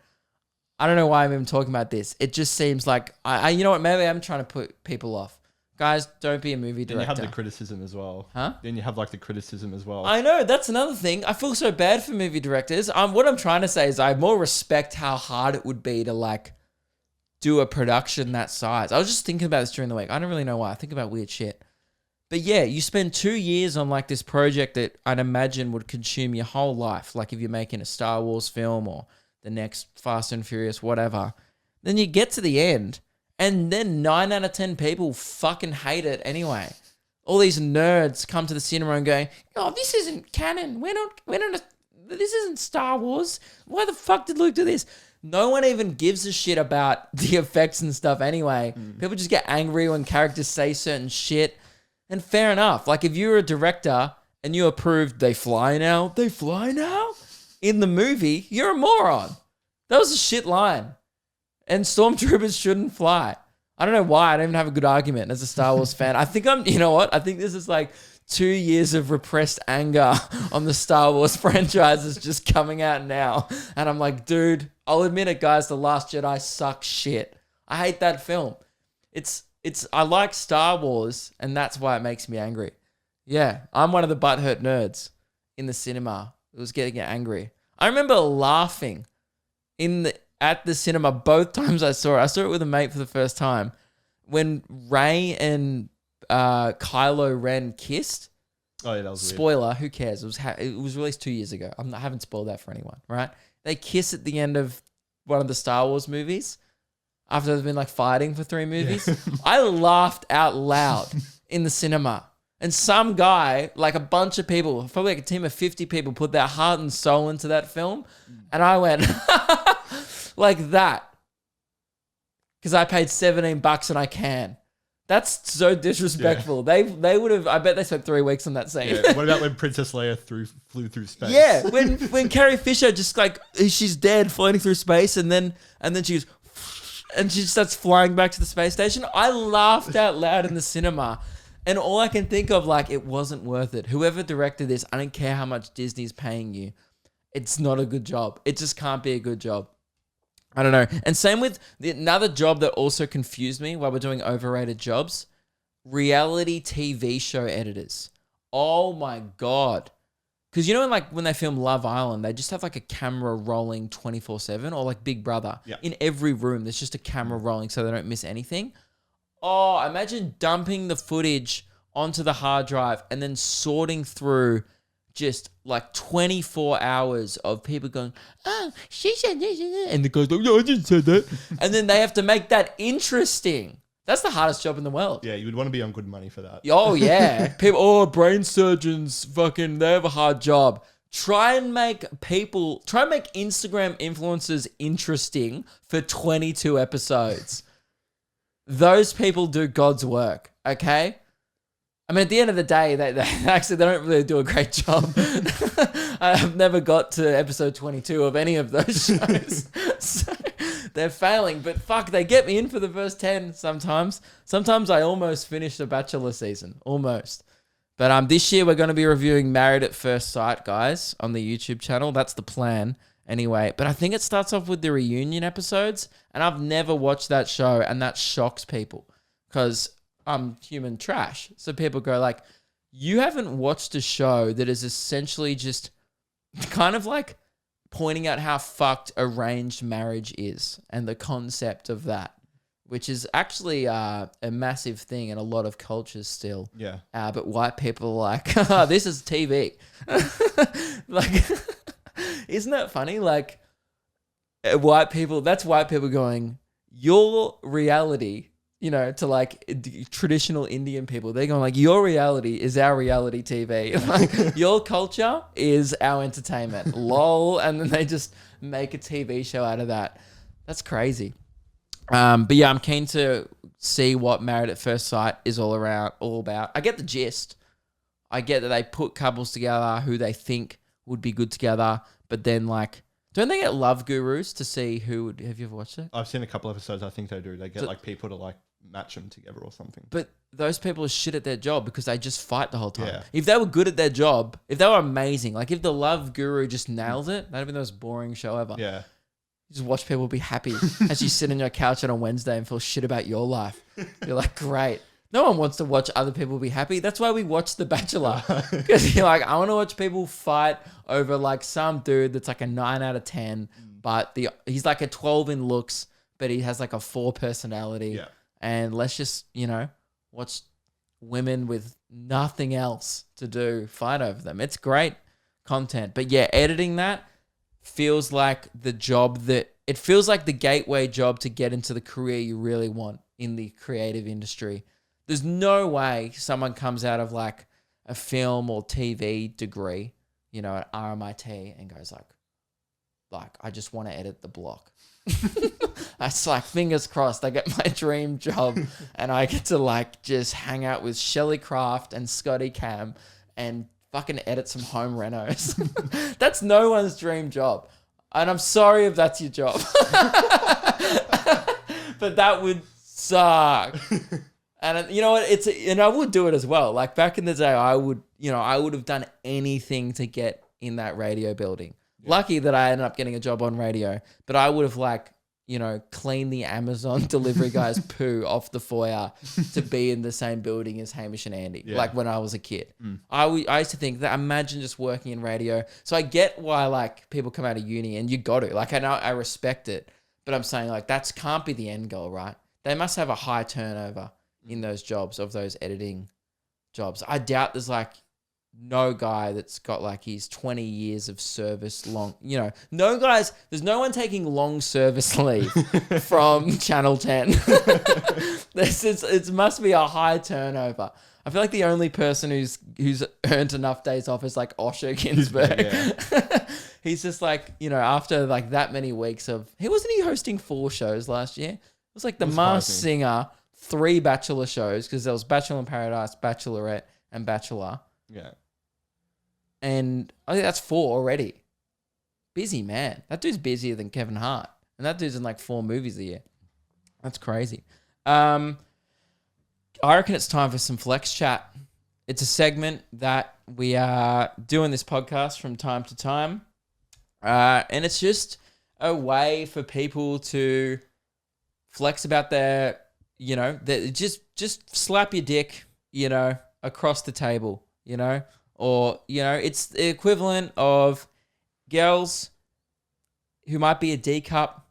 I don't know why I'm even talking about this. It just seems like, you know what, maybe I'm trying to put people off. Guys, don't be a movie director. Then you have the criticism as well. Huh? Then you have like the criticism as well. I know, that's another thing. I feel so bad for movie directors. What I'm trying to say is I more respect how hard it would be to like do a production that size. I was just thinking about this during the week. I don't really know why. I think about weird shit. But yeah, you spend 2 years on like this project that I'd imagine would consume your whole life. Like if you're making a Star Wars film or the next Fast and Furious, whatever. Then you get to the end and then 9 out of 10 people fucking hate it anyway. All these nerds come to the cinema and go, oh, this isn't canon. This isn't Star Wars. Why the fuck did Luke do this? no one even gives a shit about the effects and stuff anyway. People just get angry when characters say certain shit. And fair enough. Like, if you're a director and you approved they fly now in the movie, you're a moron. That was a shit line. And stormtroopers shouldn't fly. I don't know why. I don't even have a good argument as a Star Wars fan. I think you know what? I think this is like 2 years of repressed anger on the Star Wars franchises just coming out now. And I'm like, dude, I'll admit it, guys. The Last Jedi sucks shit. I hate that film. I like Star Wars, and that's why it makes me angry. Yeah, I'm one of the butthurt nerds in the cinema. It was getting angry. I remember laughing at the cinema both times I saw it. I saw it with a mate for the first time. When Rey and Kylo Ren kissed. Oh yeah, that was weird. Spoiler, who cares? It was released 2 years ago. I haven't spoiled that for anyone, right? They kiss at the end of one of the Star Wars movies after they've been like fighting for 3 movies. Yeah. I laughed out loud in the cinema. And some guy, like a bunch of people, probably like a team of 50 people, put their heart and soul into that film. And I went like that. Because I paid $17 and I can. That's so disrespectful. Yeah. They would have, I bet they spent 3 weeks on that scene. Yeah. What about when Princess Leia flew through space? Yeah, when Carrie Fisher just like, she's dead floating through space and then she goes, and she starts flying back to the space station. I laughed out loud in the cinema. And all I can think of, like, it wasn't worth it. Whoever directed this, I don't care how much Disney's paying you. It's not a good job. It just can't be a good job. I don't know. And same with another job that also confused me while we're doing overrated jobs. Reality TV show editors. Oh my God. Because you know when they film Love Island, they just have like a camera rolling 24/7, or like Big Brother. Yeah. In every room, there's just a camera rolling so they don't miss anything. Oh, imagine dumping the footage onto the hard drive and then sorting through just like 24 hours of people going, oh, she said this, and the guy's like, no, I didn't say that. And then they have to make that interesting. That's the hardest job in the world. Yeah, you would want to be on good money for that. Oh, yeah. People, brain surgeons, fucking, they have a hard job. Try and make Instagram influencers interesting for 22 episodes. Those people do God's work, okay? I mean, at the end of the day, they don't really do a great job. I've never got to episode 22 of any of those shows. So they're failing, but fuck, they get me in for the first 10 sometimes. Sometimes I almost finish the Bachelor season, almost. But this year we're going to be reviewing Married at First Sight, guys, on the YouTube channel. That's the plan anyway. But I think it starts off with the reunion episodes, and I've never watched that show, and that shocks people because I'm human trash. So people go like, you haven't watched a show that is essentially just kind of like pointing out how fucked arranged marriage is and the concept of that, which is actually a massive thing in a lot of cultures still. Yeah. But white people are like, this is TV. Like, isn't that funny? Like, white people going, your reality, you know, to like traditional Indian people, they're going like, your reality is our reality TV. Like, your culture is our entertainment. Lol. And then they just make a TV show out of that. That's crazy. But yeah, I'm keen to see what Married at First Sight is all about. I get the gist. I get that they put couples together who they think would be good together, but then like, don't they get love gurus to see who would? Have you ever watched it? I've seen a couple episodes. I think they do. They get like people to like match them together or something. But those people are shit at their job because they just fight the whole time. Yeah. If they were good at their job, if they were amazing, like if the love guru just nails it, that'd be the most boring show ever. Yeah. You just watch people be happy as you sit on your couch on a Wednesday and feel shit about your life. You're like, great. No one wants to watch other people be happy. That's why we watch The Bachelor. Because you're like, I want to watch people fight over like some dude that's like a 9 out of 10, but he's like a 12 in looks, but he has like a 4 personality. Yeah. And let's just, watch women with nothing else to do fight over them. It's great content. But yeah, editing that feels like it feels like the gateway job to get into the career you really want in the creative industry. There's no way someone comes out of like a film or TV degree, at RMIT and goes like, like, I just want to edit the block. It's like, fingers crossed, I get my dream job and I get to like just hang out with Shelley Craft and Scotty Cam and fucking edit some home renos. That's no one's dream job. And I'm sorry if that's your job. But that would suck. And you know what? And I would do it as well. Like back in the day, I would have done anything to get in that radio building. Yeah. Lucky that I ended up getting a job on radio, but I would have cleaned the Amazon delivery guy's poo off the foyer to be in the same building as Hamish and Andy. Yeah. Like when I was a kid, I used to think that, imagine just working in radio. So I get why like people come out of uni and you got to, like, I know I respect it, but I'm saying like, that can't be the end goal, right? They must have a high turnover in those jobs, of those editing jobs. I doubt there's like no guy that's got like his 20 years of service long, no guys, there's no one taking long service leave from Channel 10. It must be a high turnover. I feel like the only person who's earned enough days off is like Osher Ginsburg. Yeah. He's just like, after like that many weeks wasn't he hosting 4 shows last year? It was like The Masked Singer, 3 Bachelor shows, because there was Bachelor in Paradise, Bachelorette, and Bachelor. Yeah. And I think that's 4 already. Busy man. That dude's busier than Kevin Hart. And that dude's in like 4 movies a year. That's crazy. I reckon it's time for some Flex Chat. It's a segment that we are doing this podcast from time to time. And it's just a way for people to flex about their, just slap your dick, across the table, or, it's the equivalent of girls who might be a D cup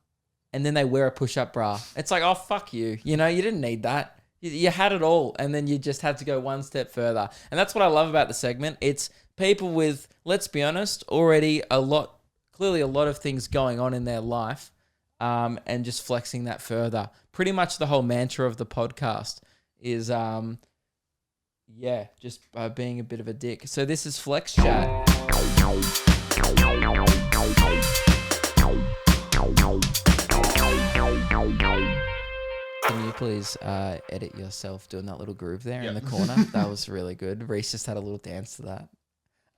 and then they wear a push-up bra. It's like, oh, fuck you. You didn't need that. You had it all, and then you just had to go one step further. And that's what I love about the segment. It's people with, let's be honest, already clearly a lot of things going on in their life, and just flexing that further. Pretty much the whole mantra of the podcast is, just being a bit of a dick. So this is Flex Chat. Can you please edit yourself doing that little groove there in the corner? That was really good. Rhys just had a little dance to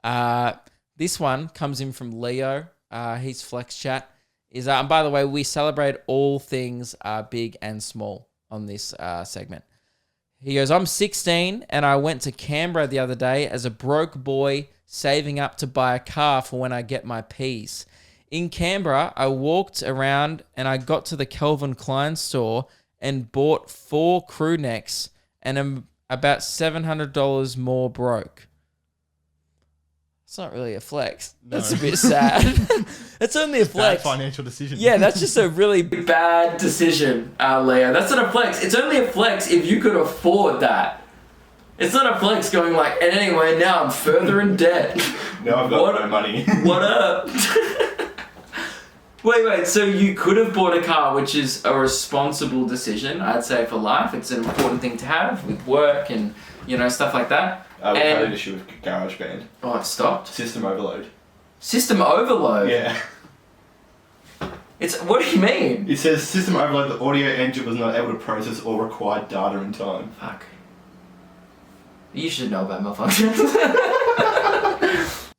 that. This one comes in from Leo. His Flex Chat is, and by the way, we celebrate all things big and small on this segment. He goes, I'm 16 and I went to Canberra the other day as a broke boy saving up to buy a car for when I get my P's. In Canberra, I walked around and I got to the Calvin Klein store and bought 4 crew necks and am about $700 more broke. It's not really a flex. That's a bit sad. It's only a flex. Bad financial decision. Yeah, that's just a really bad decision, Leo. That's not a flex. It's only a flex if you could afford that. It's not a flex going like, and anyway, now I'm further in debt. Now I've got no money. What up? Wait. So you could have bought a car, which is a responsible decision, I'd say, for life. It's an important thing to have with work and, stuff like that. We had an issue with GarageBand. Oh, it stopped? System overload. System overload? Yeah. What do you mean? It says system overload, the audio engine was not able to process all required data in time. Fuck. You should know about malfunctions.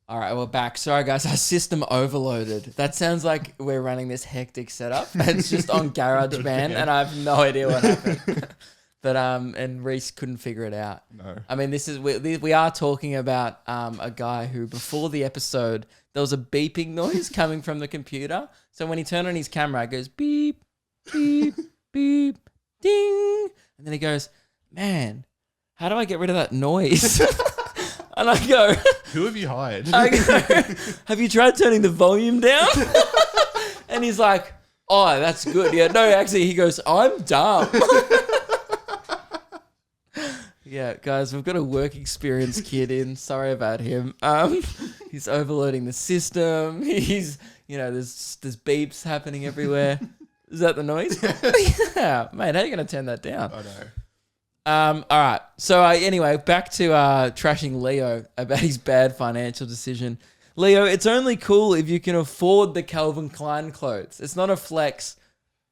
Alright, we're back. Sorry guys, our system overloaded. That sounds like we're running this hectic setup. It's just on GarageBand and I have no idea what happened. But and Rhys couldn't figure it out. No. I mean, we are talking about a guy who, before the episode, there was a beeping noise coming from the computer. So when he turned on his camera, it goes beep, beep, beep, ding, and then he goes, "Man, how do I get rid of that noise?" And I go, "Who have you hired?" I go, "Have you tried turning the volume down?" And he's like, "Oh, that's good." Yeah, no, actually, he goes, "I'm dumb." Yeah, guys, we've got a work experience kid in. Sorry about him. He's overloading the system. He's, there's beeps happening everywhere. Is that the noise? Yeah, mate. How are you going to turn that down? I know. All right. So anyway, back to trashing Leo about his bad financial decision. Leo, it's only cool if you can afford the Calvin Klein clothes. It's not a flex.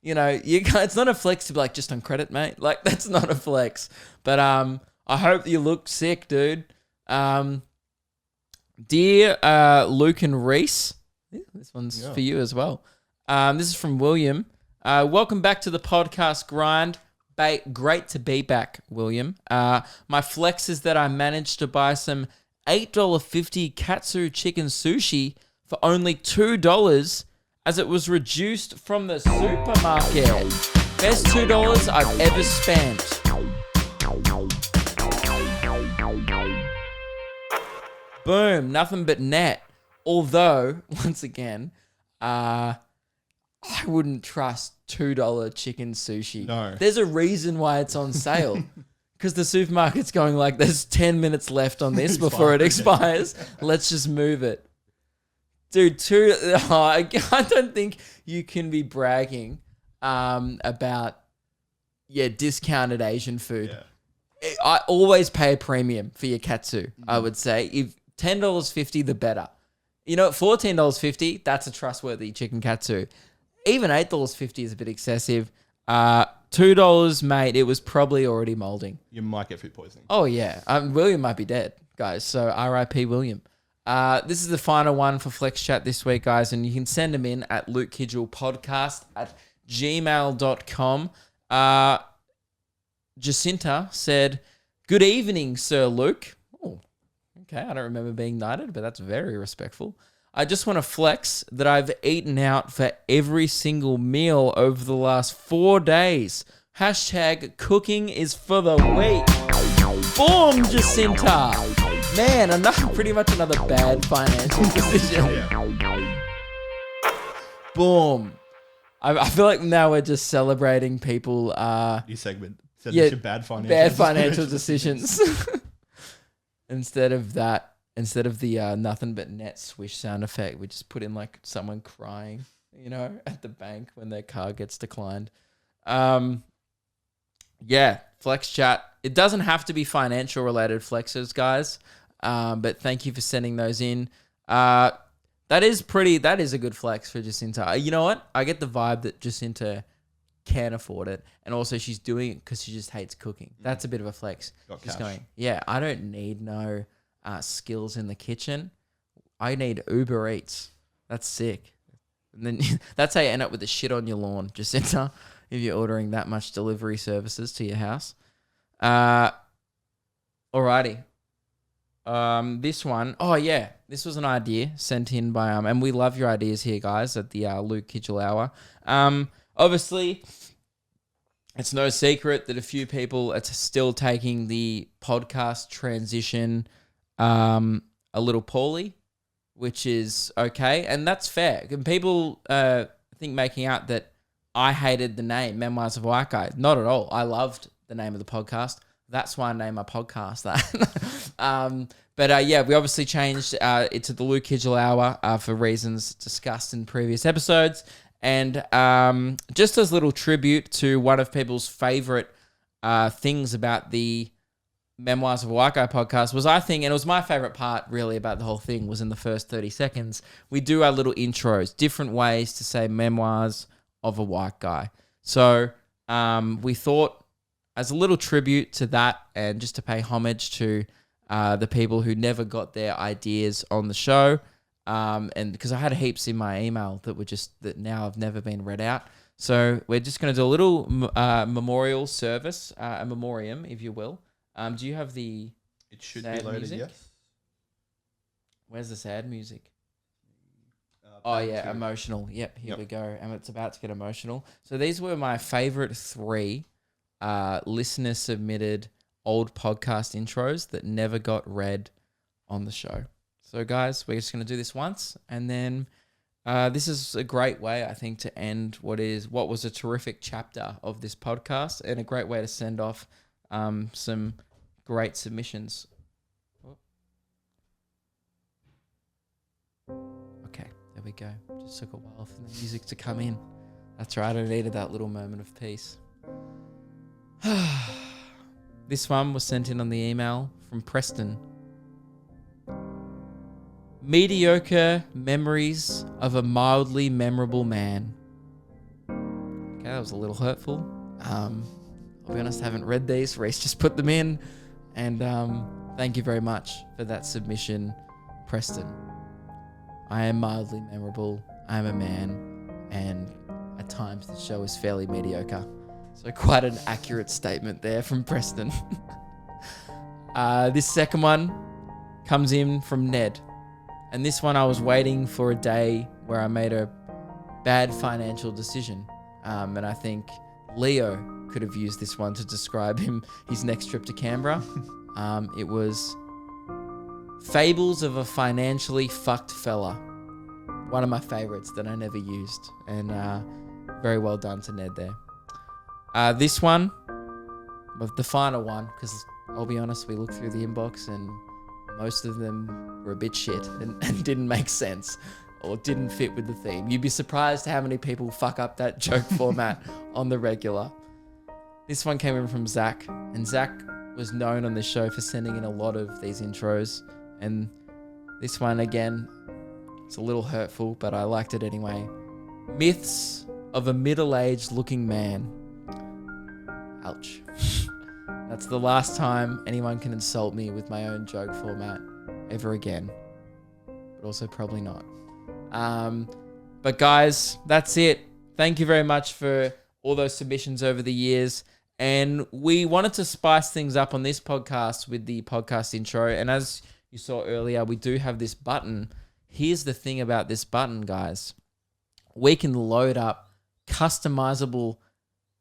You know, you can't, it's not a flex to be like, just on credit, mate. Like, that's not a flex. But I hope you look sick, dude. Dear Luke and Rhys, this one's for you as well. This is from William. Welcome back to the podcast grind. Great to be back, William. My flex is that I managed to buy some $8.50 katsu chicken sushi for only $2 as it was reduced from the supermarket. Best $2 I've ever spent. Boom, nothing but net. Although, once again, I wouldn't trust $2 chicken sushi. No. There's a reason why it's on sale. Because the supermarket's going like, there's 10 minutes left on this before it expires. Let's just move it. Dude, I don't think you can be bragging about, discounted Asian food. Yeah. I always pay a premium for your katsu, I would say. If $10.50, the better. You know, $14.50, that's a trustworthy chicken katsu. Even $8.50 is a bit excessive. $2, mate, it was probably already molding. You might get food poisoning. Oh, yeah. William might be dead, guys. So RIP William. This is the final one for Flex Chat this week, guys. And you can send them in at lukekidgellpodcast@gmail.com. Jacinta said, "Good evening, Sir Luke." Oh, okay. I don't remember being knighted, but that's very respectful. I just want to flex that I've eaten out for every single meal over the last 4 days. Hashtag cooking is for the weak. Boom, Jacinta. Man, pretty much another bad financial decision. Boom. I feel like now we're just celebrating people. New segment. Bad financial decisions. Instead of the nothing but net swish sound effect, we just put in like someone crying, at the bank when their car gets declined. Flex chat. It doesn't have to be financial related flexes, guys. But thank you for sending those in. That is a good flex for Jacinta. You know what? I get the vibe that Jacinta can afford it, and also she's doing it because she just hates cooking. That's a bit of a flex. Just going, I don't need no skills in the kitchen. I need Uber Eats. That's sick. And then that's how you end up with the shit on your lawn, Jacinta, if you're ordering that much delivery services to your house. Alrighty. This one, this was an idea sent in by and we love your ideas here, guys, at the Luke Kidgell Hour. Obviously, it's no secret that a few people are still taking the podcast transition a little poorly, which is okay, and that's fair. And people think making out that I hated the name Memoirs of a White Guy. Not at all. I loved the name of the podcast. That's why I named my podcast that. We obviously changed it to the Luke Kidgell Hour for reasons discussed in previous episodes. And just as a little tribute to one of people's favorite things about the Memoirs of a White Guy podcast was, I think, and it was my favorite part really about the whole thing, was in the first 30 seconds, we do our little intros, different ways to say Memoirs of a White Guy. So we thought, as a little tribute to that and just to pay homage to the people who never got their ideas on the show, and because I had heaps in my email that now have never been read out. So we're just going to do a little memorial service, a memoriam, if you will. Do you have the It should sad be loaded, music? yes. Where's the sad music? Back to- Emotional. Yep, here Yep. we go. And it's about to get emotional. So these were my favorite 3 listener submitted old podcast intros that never got read on the show. So guys, we're just going to do this once, and then this is a great way, I think, to end what was a terrific chapter of this podcast, and a great way to send off some great submissions. Okay, there we go. Just took a while for the music to come in. That's right, I needed that little moment of peace. This one was sent in on the email from Preston. mediocre memories of a mildly memorable man. Okay, that was a little hurtful. I'll be honest, I haven't read these. Rhys just put them in. And thank you very much for that submission, Preston. I am mildly memorable. I am a man. And at times the show is fairly mediocre. So quite an accurate statement there from Preston. This second one comes in from Ned. And this one I was waiting for a day where I made a bad financial decision. And I think Leo could have used this one to describe his next trip to Canberra. It was Fables of a Financially Fucked Fella. One of my favorites that I never used. And very well done to Ned there. This one, the final one, because I'll be honest, we looked through the inbox and most of them were a bit shit and didn't make sense or didn't fit with the theme. You'd be surprised how many people fuck up that joke format on the regular. This one came in from Zach, and Zach was known on the show for sending in a lot of these intros. And this one, again, it's a little hurtful, but I liked it anyway. Myths of a middle-aged looking man. Ouch. That's the last time anyone can insult me with my own joke format ever again. But also probably not. But guys, that's it. Thank you very much for all those submissions over the years. And we wanted to spice things up on this podcast with the podcast intro. And as you saw earlier, we do have this button. Here's the thing about this button, guys. We can load up customizable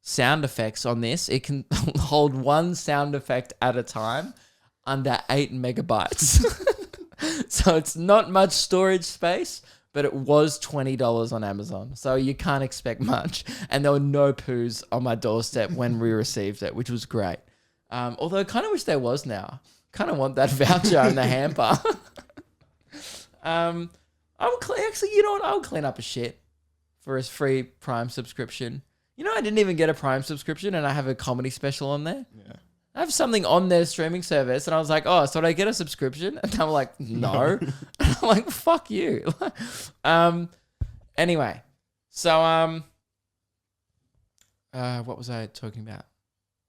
sound effects on this. It can hold one sound effect at a time under 8 megabytes. So it's not much storage space, but it was $20 on Amazon. So you can't expect much. And there were no poos on my doorstep when we received it, which was great. Although I kind of wish there was now. Kind of want that voucher in the hamper. Actually, you know what? I'll clean up a shit for a free Prime subscription. You know, I didn't even get a Prime subscription and I have a comedy special on there. Yeah. I have something on their streaming service and I was like, oh, so did I get a subscription? And I'm like, no. And I'm like, fuck you. Anyway, so what was I talking about?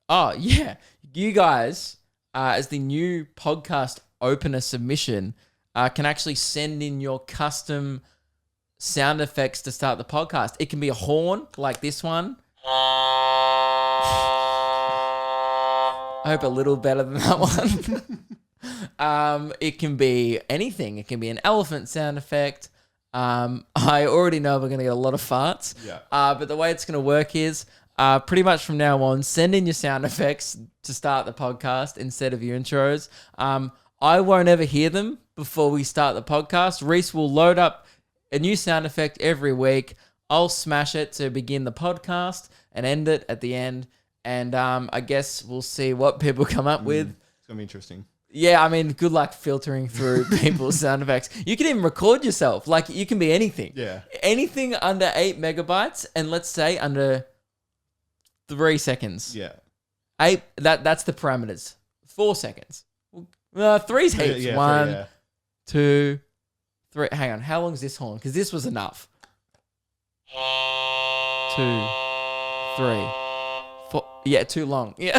Oh, yeah. You guys, as the new podcast opener submission, can actually send in your custom sound effects to start the podcast. It can be a horn like this one. I hope a little better than that one. It can be anything. It can be an elephant sound effect. I already know we're going to get a lot of farts. Yeah. But the way it's going to work is pretty much from now on, send in your sound effects to start the podcast instead of your intros. I won't ever hear them before we start the podcast. Rhys will load up a new sound effect every week. I'll smash it to begin the podcast and end it at the end. And I guess we'll see what people come up with. It's going to be interesting. Yeah, I mean, good luck filtering through people's sound effects. You can even record yourself. Like, you can be anything. Yeah. Anything under 8 megabytes and let's say under 3 seconds. Yeah. 8, that's the parameters. 4 seconds. 3's heaps. Yeah, 1, 2, 3. Hang on. How long is this horn? Because this was enough. 2, 3, 4. Yeah, too long. Yeah.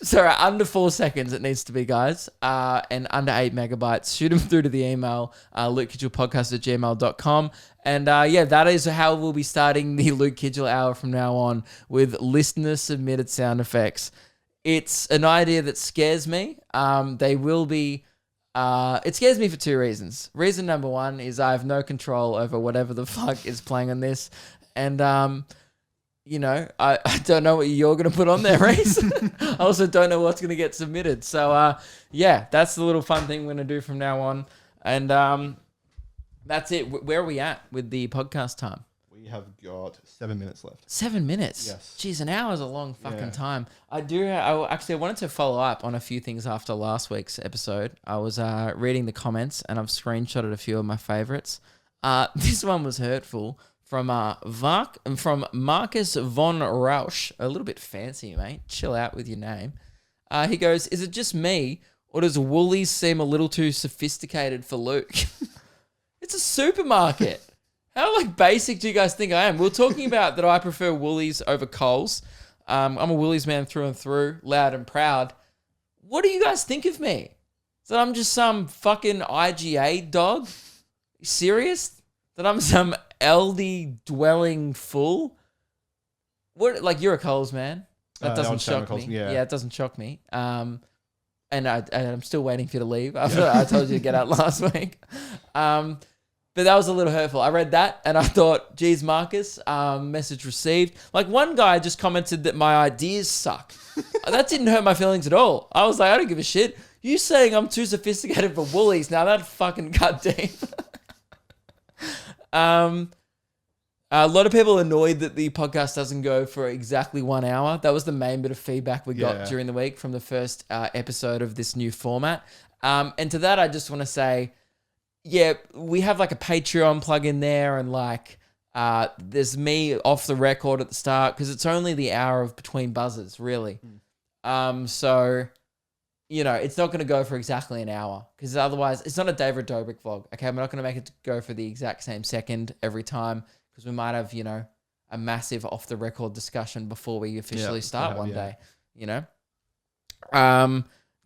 Sorry, under 4 seconds it needs to be, guys. And under 8 megabytes. Shoot them through to the email, lukekidgellpodcast@gmail.com. And yeah, that is how we'll be starting the Luke Kidgell Hour from now on, with listener-submitted sound effects. It's an idea that scares me. They will be... it scares me for 2 reasons. Reason number 1 is I have no control over whatever the fuck is playing on this. And... you know, I don't know what you're going to put on there, Rhys. I also don't know what's going to get submitted. So, yeah, that's the little fun thing we're going to do from now on. And that's it. Where are we at with the podcast time? We have got 7 minutes left. 7 minutes? Yes. Jeez, an hour is a long fucking time. I wanted to follow up on a few things after last week's episode. I was reading the comments and I've screenshotted a few of my favorites. This one was hurtful. From Marcus von Rausch. A little bit fancy, mate. Chill out with your name. He goes, is it just me, or does Woolies seem a little too sophisticated for Luke? It's a supermarket. How like basic do you guys think I am? We were talking about that I prefer Woolies over Coles. I'm a Woolies man through and through, loud and proud. What do you guys think of me? That I'm just some fucking IGA dog? You serious? That I'm some LD dwelling fool? What? Like you're a Coles man? That doesn't shock me. Yeah, it doesn't shock me. And I'm still waiting for you to leave after I told you to get out last week. But that was a little hurtful. I read that and I thought, geez, Marcus, message received. Like one guy just commented that my ideas suck. That didn't hurt my feelings at all. I was like, I don't give a shit. You saying I'm too sophisticated for Woolies, now that fucking cut deep. A lot of people are annoyed that the podcast doesn't go for exactly 1 hour. That was the main bit of feedback we got during the week from the first episode of this new format. And to that, I just want to say, yeah, we have like a Patreon plug in there and like there's me off the record at the start because it's only the hour of between buzzers, really. So, you know, it's not going to go for exactly an hour because otherwise it's not a David Dobrik vlog. Okay, we're not going to make it go for the exact same second every time because we might have, you know, a massive off the record discussion before we officially start one day, you know.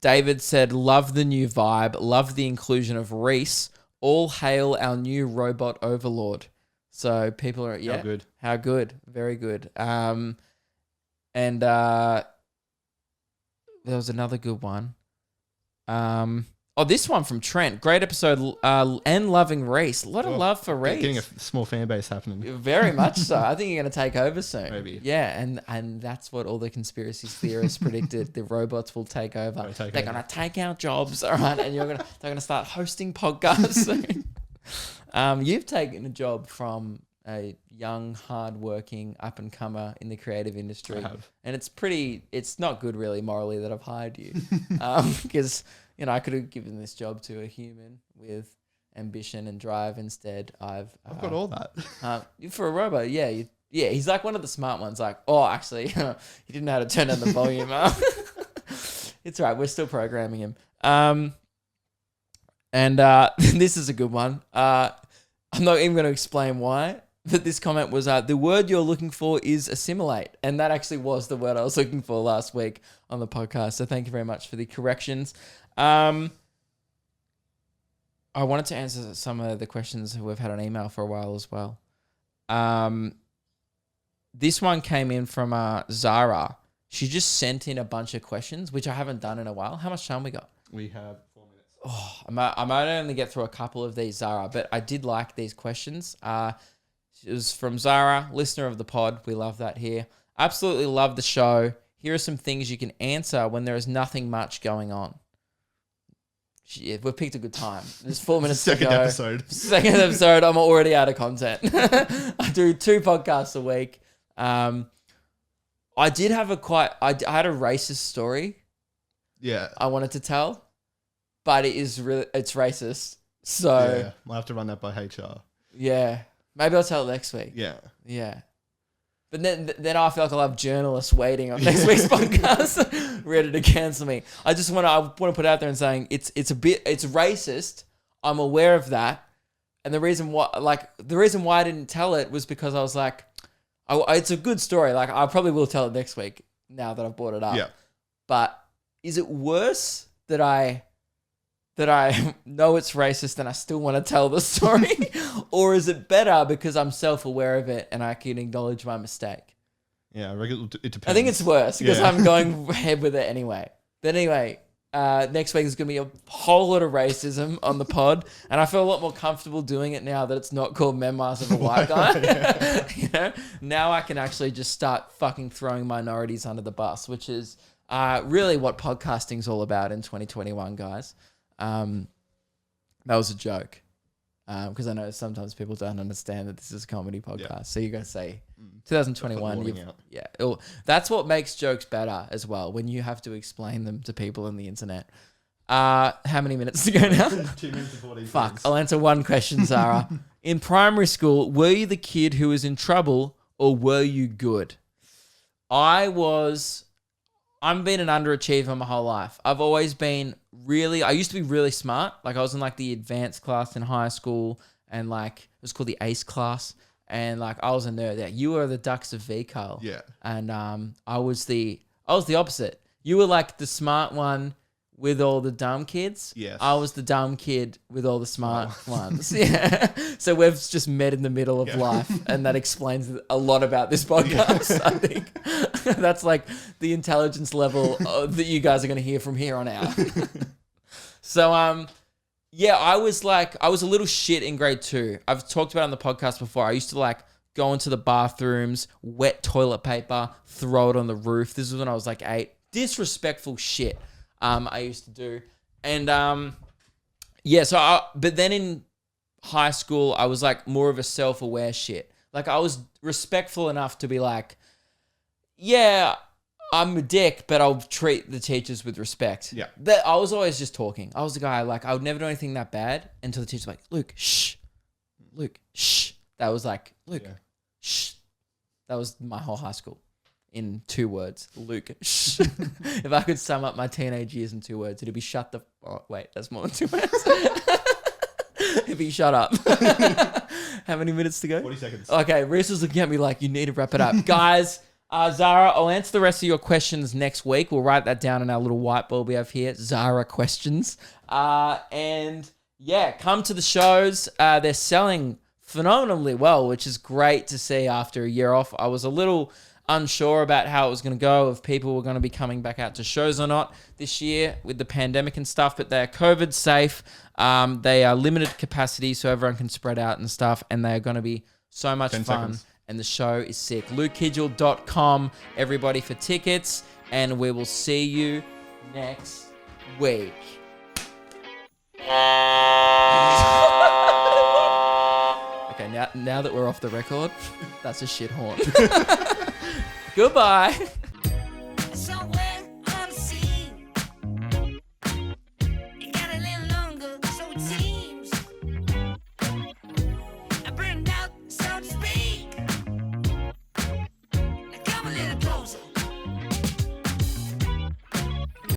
David said, love the new vibe, love the inclusion of Rhys. All hail our new robot overlord. So people are, how good, very good. And there was another good one. This one from Trent. Great episode and loving Rhys. A lot of love for Rhys. Getting a small fan base happening. Very much so. I think you're going to take over soon. Maybe. Yeah, and that's what all the conspiracy theorists predicted. The robots will take over. They're going to take our jobs, all right? And they're going to start hosting podcasts soon. You've taken a job from a young, hard-working up-and-comer in the creative industry. I have. And it's not good really morally that I've hired you. Because, you know, I could have given this job to a human with ambition and drive. Instead, I've got all that. For a robot, yeah, he's like one of the smart ones. Like, oh, actually, he didn't know how to turn down the volume. It's all right. We're still programming him. And this is a good one. I'm not even going to explain why. But this comment was, the word you're looking for is assimilate. And that actually was the word I was looking for last week on the podcast. So thank you very much for the corrections. I wanted to answer some of the questions we've had on email for a while as well. This one came in from Zara. She just sent in a bunch of questions, which I haven't done in a while. How much time we got? We have 4 minutes. Oh, I might only get through a couple of these, Zara, but I did like these questions. It was from Zara, listener of the pod. We love that here. Absolutely love the show. Here are some things you can answer when there is nothing much going on. Yeah, we've picked a good time. There's 4 minutes to go. Second episode. I'm already out of content. I do 2 podcasts a week. I did have I had a racist story. Yeah. I wanted to tell, but it's racist. So yeah, I'll have to run that by HR. Yeah. Maybe I'll tell it next week. Yeah. Yeah. But then I feel like I'll have journalists waiting on next week's podcast, ready to cancel me. I want to put out there and saying it's racist. I'm aware of that, and the reason why I didn't tell it was because I was like, it's a good story. Like I probably will tell it next week now that I've brought it up. Yeah. But is it worse that I know it's racist and I still want to tell the story? Or is it better because I'm self-aware of it and I can acknowledge my mistake? Yeah, it depends. I think it's worse because I'm going ahead with it anyway. But anyway, next week is going to be a whole lot of racism on the pod. And I feel a lot more comfortable doing it now that it's not called Memoirs of a White Guy. You know? Now I can actually just start fucking throwing minorities under the bus, which is really what podcasting's all about in 2021, guys. That was a joke. Because I know sometimes people don't understand that this is a comedy podcast. Yeah. So you got to say 2021. That's what makes jokes better as well, when you have to explain them to people on the internet. How many minutes to go now? 2 minutes and 40 Fuck, seconds. I'll answer one question, Zara. In primary school, were you the kid who was in trouble or were you good? I've been an underachiever my whole life. I've always been I used to be really smart. Like I was in like the advanced class in high school and like it was called the Ace class, and like I was a nerd. Yeah, you were the Ducks of V, Carl. Yeah. And I was the opposite. You were like the smart one with all the dumb kids. Yes. I was the dumb kid with all the smart ones. Yeah. So we've just met in the middle of life, and that explains a lot about this podcast. I think that's like the intelligence level that you guys are going to hear from here on out. So yeah, I was a little shit in grade 2. I've talked about it on the podcast before. I used to like go into the bathrooms, wet toilet paper, throw it on the roof. This was when I was like 8. Disrespectful shit. I used to do. And yeah, but then in high school, I was like more of a self-aware shit. Like I was respectful enough to be like, yeah, I'm a dick, but I'll treat the teachers with respect. Yeah. That I was always just talking. I was the guy, like, I would never do anything that bad until the teacher's like, Luke, shh. Luke, shh. That was like, Luke, shh. That was my whole high school. In 2 words, Luke. Shh. If I could sum up my teenage years in 2 words, it'd be shut the. Oh, wait, that's more than 2 words. It'd be shut up. How many minutes to go? 40 seconds. Okay, Rhys was looking at me like, you need to wrap it up. Guys, Zara, I'll answer the rest of your questions next week. We'll write that down on our little whiteboard we have here. Zara questions. And yeah, come to the shows. They're selling phenomenally well, which is great to see after a year off. I was a little unsure about how it was going to go, if people were going to be coming back out to shows or not this year with the pandemic and stuff, but they're COVID safe. They are limited capacity, so everyone can spread out and stuff, and they are going to be so much 10 fun. seconds. And the show is sick. LukeKidgell.com, everybody, for tickets, and we will see you next week. Okay, now that we're off the record, that's a shit horn. Goodbye. Somewhere on the scene. It got a little longer, so it seems. I burned out, so to speak. Now come a little closer.